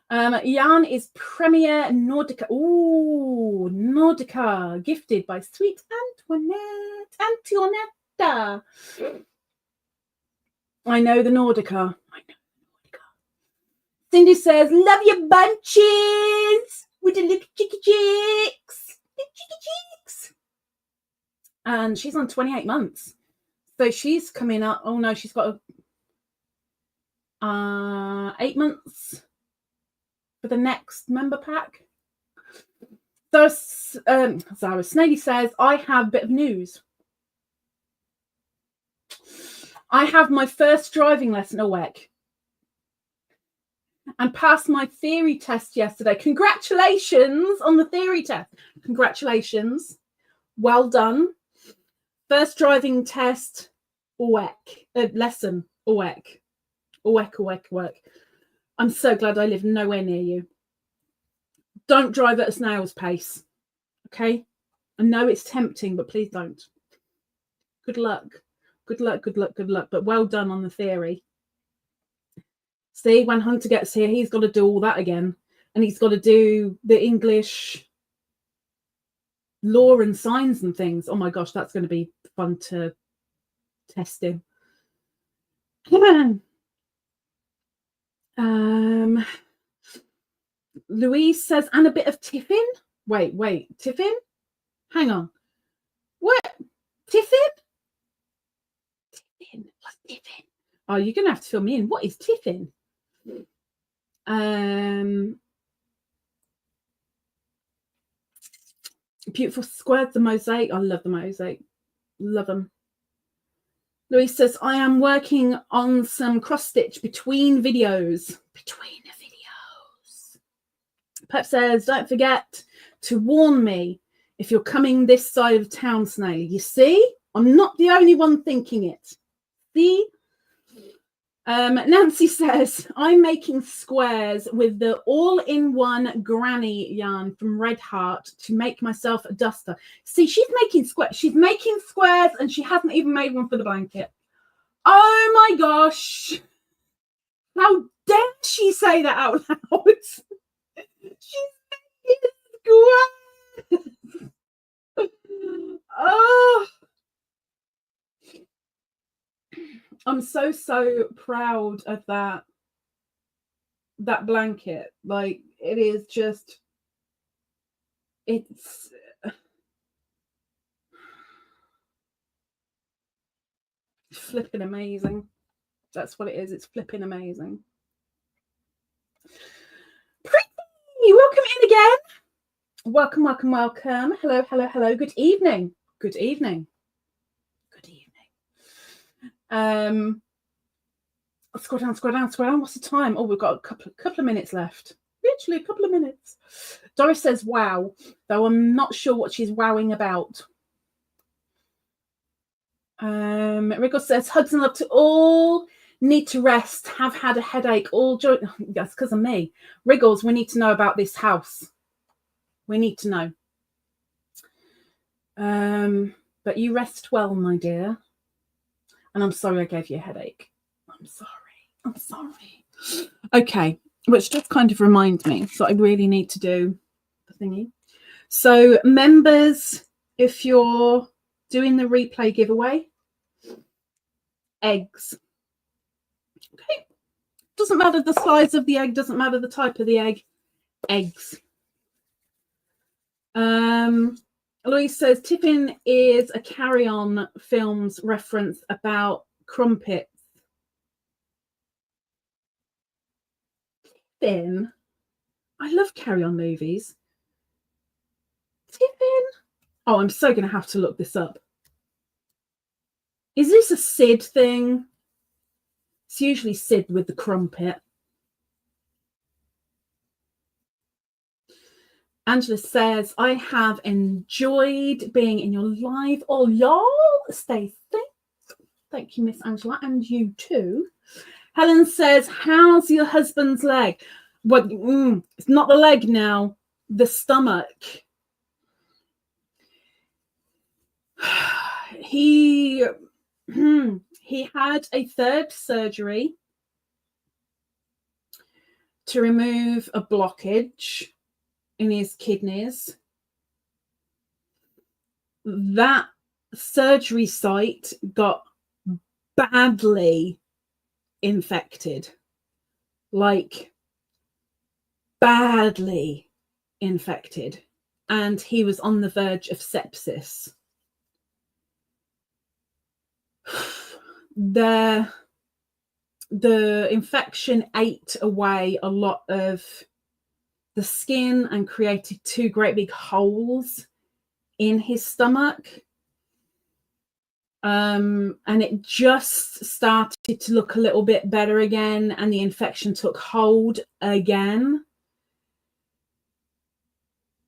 Yarn is Premier Nordica. Oh, Nordica. Gifted by Sweet Antoinetta. I know the Nordica. Cindy says, love your bunches with the little cheeky chicks. Little cheeky chicks. And she's on 28 months. So she's coming up. Oh no, she's got 8 months for the next member pack. So Zara Snady says, I have a bit of news. I have my first driving lesson awake and passed my theory test yesterday. Congratulations on the theory test. Congratulations. Well done. First driving test awake. Lesson awake. Awake. I'm so glad I live nowhere near you. Don't drive at a snail's pace. Okay? I know it's tempting, but please don't. Good luck. Good luck. But well done on the theory. See, when Hunter gets here, he's got to do all that again. And he's got to do the English law and signs and things. Oh my gosh, that's going to be fun to test him. Louise says, and a bit of tiffin. Wait, tiffin? Hang on. What? Tiffin? Tiffin? What's tiffin? Oh, you're going to have to fill me in. What is tiffin? Beautiful squares, the mosaic. I love the mosaic. Love them. Louise says, I am working on some cross stitch between videos. Between the videos. Pep says, don't forget to warn me if you're coming this side of town, Snail. You see, I'm not the only one thinking it. See? Nancy says, I'm making squares with the all-in-one granny yarn from Red Heart to make myself a duster. See, she's making squares. She's making squares and she hasn't even made one for the blanket. Oh my gosh. How dare she say that out loud? She's making squares. Oh. I'm so proud of that blanket. Like, it is just, it's flipping amazing. That's what it is. It's flipping amazing. Pretty, welcome in again. Welcome. Hello. Good evening. Scroll down. What's the time? Oh, we've got a couple of minutes left. Literally a couple of minutes. Doris says, wow, though I'm not sure what she's wowing about. Wriggles says, hugs and love to all. Need to rest. Have had a headache all during. That's because of me. Wriggles, we need to know about this house. We need to know. But you rest well, my dear. And I'm sorry I gave you a headache. I'm sorry. Okay, which just kind of reminds me. So I really need to do the thingy. So members, if you're doing the replay giveaway, eggs. Okay. Doesn't matter the size of the egg, doesn't matter the type of the egg. Eggs. Louise says Tiffin is a Carry On films reference about crumpets. Tiffin? I love Carry On movies. Tiffin? Oh, I'm so going to have to look this up. Is this a Sid thing? It's usually Sid with the crumpet. Angela says, I have enjoyed being in your live. Oh, y'all, stay safe. Thank you, Miss Angela, and you too. Helen says, how's your husband's leg? What? It's not the leg now, the stomach. He had a third surgery to remove a blockage in his kidneys. That surgery site got badly infected, like badly infected, and he was on the verge of sepsis. The infection ate away a lot of the skin and created two great big holes in his stomach. And it just started to look a little bit better again, and the infection took hold again.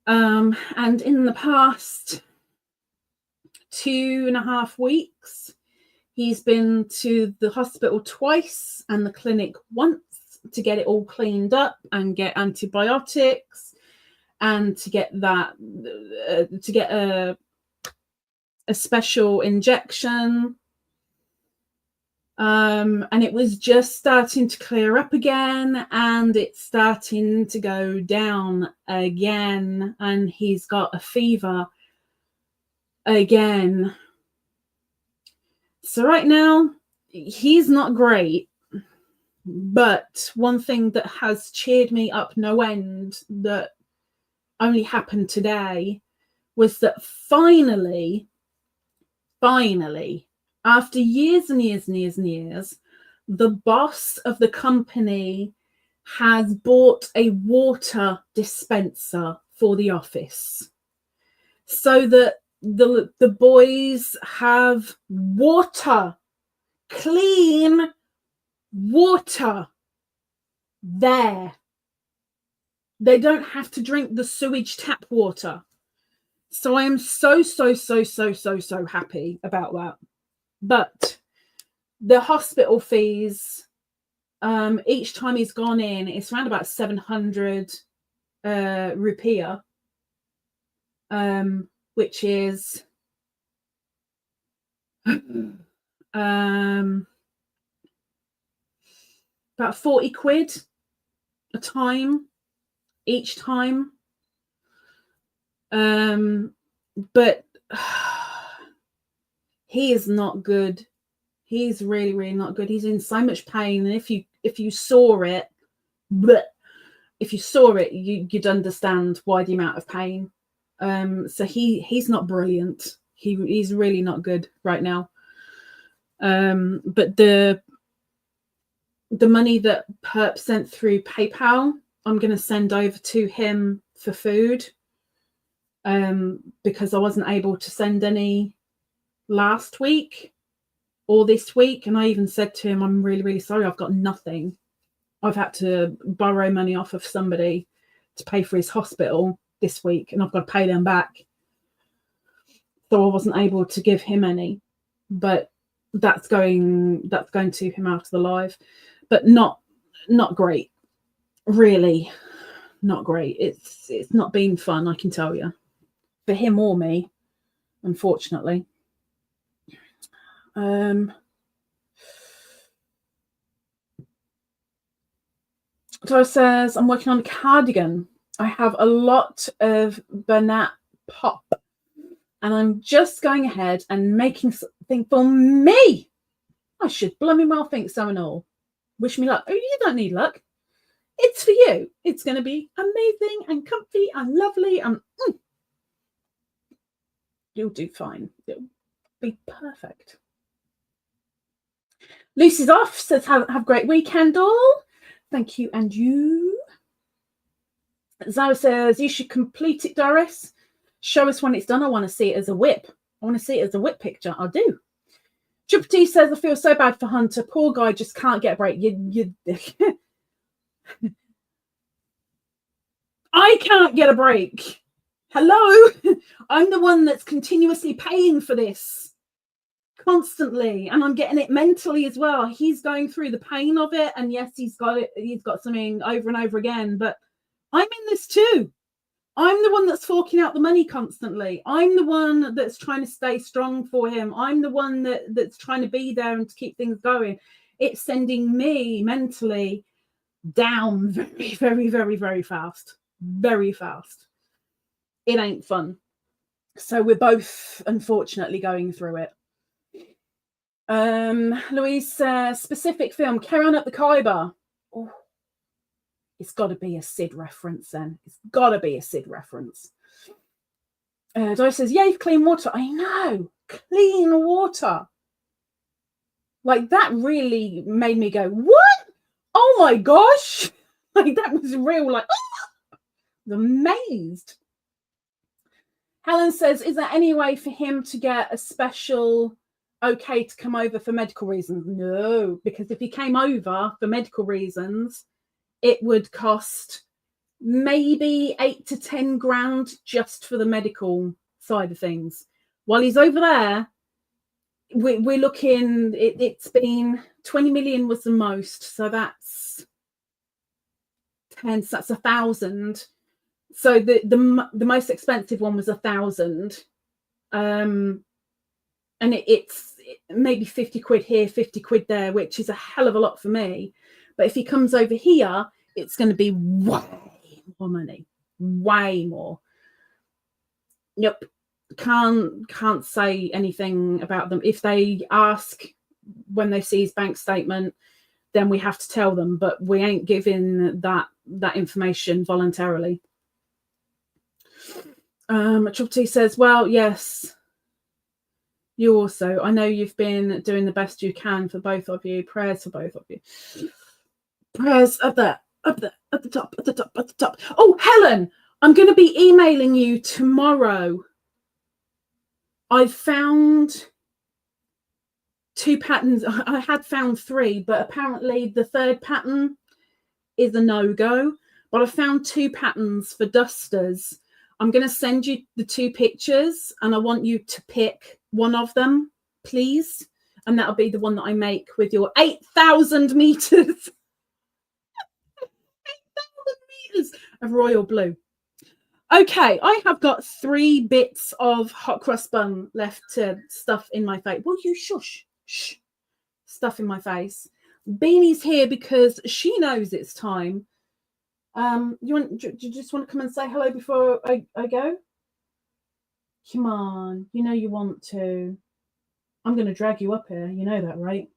And in the past 2.5 weeks, he's been to the hospital twice and the clinic once to get it all cleaned up and get antibiotics and to get that to get a special injection, and it was just starting to clear up again, and it's starting to go down again, and he's got a fever again. So right now he's not great. But one thing that has cheered me up no end that only happened today was that finally, after years and years and years and years, the boss of the company has bought a water dispenser for the office so that the boys have water, clean water there. They don't have to drink the sewage tap water. So I am so happy about that. But the hospital fees, each time he's gone in, it's around about 700 rupiah, which is about 40 quid a time, each time. But he is not good. He's really not good. He's in so much pain, and if you saw it, you'd understand why the amount of pain. So he's not brilliant. He's really not good right now. But the money that Perp sent through PayPal, I'm going to send over to him for food, because I wasn't able to send any last week or this week. And I even said to him, I'm really sorry, I've got nothing. I've had to borrow money off of somebody to pay for his hospital this week, and I've got to pay them back. So I wasn't able to give him any, but that's going to him out of the live. But not great, really not great. It's not been fun, I can tell you, for him or me, unfortunately. Dora says, I'm working on a cardigan. I have a lot of Bernat pop, and I'm just going ahead and making something for me. I should blooming well think so and all. Wish me luck. Oh, you don't need luck. It's for you. It's going to be amazing and comfy and lovely, and you'll do fine. It'll be perfect. Lucy's off, says have a great weekend all. Thank you, and you. Zara says, you should complete it, Doris. Show us when it's done. I want to see it as a whip. I want to see it as a whip picture. I do. Triple T says, I feel so bad for Hunter. Poor guy just can't get a break. I can't get a break. Hello? I'm the one that's continuously paying for this. Constantly. And I'm getting it mentally as well. He's going through the pain of it. And yes, he's got something over and over again. But I'm in this too. I'm the one that's forking out the money constantly. I'm the one that's trying to stay strong for him. I'm the one that's trying to be there and to keep things going. It's sending me mentally down very fast. Very fast. It ain't fun. So we're both unfortunately going through it. Louise says, specific film, Carry On Up the Khyber. Oh. It's got to be a Sid reference then. It's got to be a Sid reference. Doris says, yay, clean water. I know. Clean water. Like, that really made me go, what? Oh, my gosh. Like, that was real, like, I was amazed. Helen says, is there any way for him to get a special okay to come over for medical reasons? No, because if he came over for medical reasons, it would cost maybe 8 to 10 grand just for the medical side of things. While he's over there, we're looking, it's been 20 million was the most. So that's 10, so that's 1,000. So the most expensive one was 1,000. And it's maybe 50 quid here, 50 quid there, which is a hell of a lot for me. But if he comes over here, it's going to be way more money, way more. Yep, can't say anything about them. If they ask when they see his bank statement, then we have to tell them, but we ain't giving that information voluntarily. Triple T says, well, yes, you also. I know you've been doing the best you can for both of you. Prayers for both of you. Prayers up the top. Oh, Helen, I'm going to be emailing you tomorrow. I've found 2 patterns. I had found 3, but apparently the 3rd pattern is a no-go. But I found 2 patterns for dusters. I'm going to send you the 2 pictures, and I want you to pick one of them, please. And that'll be the one that I make with your 8,000 meters. 8,000 meters of royal blue. Okay, I have got 3 bits of hot cross bun left to stuff in my face. Will you shush? Shh. Stuff in my face. Beanie's here because she knows it's time. Do you just want to come and say hello before I go? Come on, you know you want to. I'm going to drag you up here. You know that, right?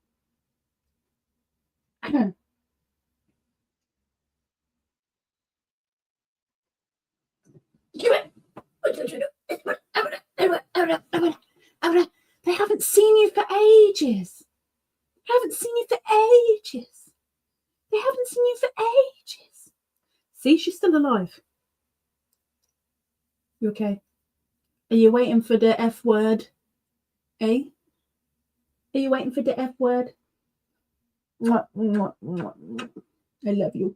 They haven't seen you for ages. They haven't seen you for ages. They haven't seen you for ages. See, she's still alive. You okay? Are you waiting for the F word? Eh? Are you waiting for the F word? I love you.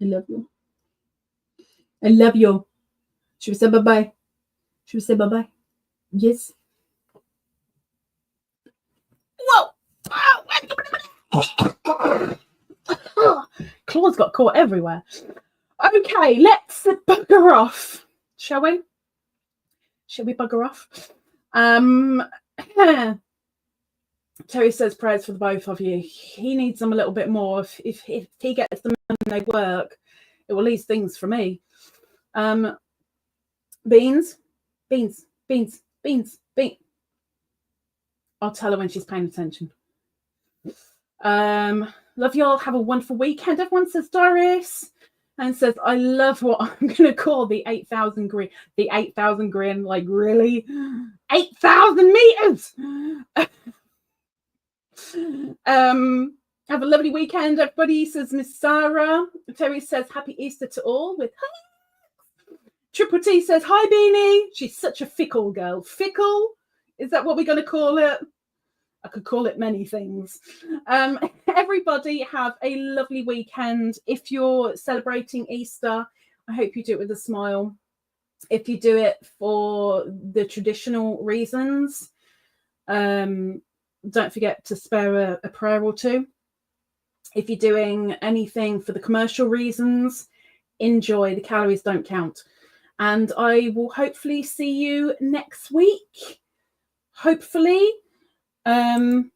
I love you. I love you. Should we say bye-bye? Should we say bye-bye? Yes. Whoa! Claws got caught everywhere. Okay, let's bugger off. Shall we? Shall we bugger off? Terry says prayers for the both of you. He needs them a little bit more. If he gets them and they work, it will ease things for me. Beans. I'll tell her when she's paying attention. Love you all. Have a wonderful weekend. Everyone says Doris. And says, I love what I'm going to call the 8,000 green. The 8,000 green, like, really? 8,000 meters! Have a lovely weekend, everybody, says Miss Sarah. Terry says, happy Easter to all with hugs. Triple T says, hi, Beanie. She's such a fickle girl. Fickle? Is that what we're going to call it? I could call it many things. Everybody have a lovely weekend. If you're celebrating Easter, I hope you do it with a smile. If you do it for the traditional reasons, don't forget to spare a prayer or 2. If you're doing anything for the commercial reasons, enjoy. The calories don't count. And I will hopefully see you next week. Hopefully. And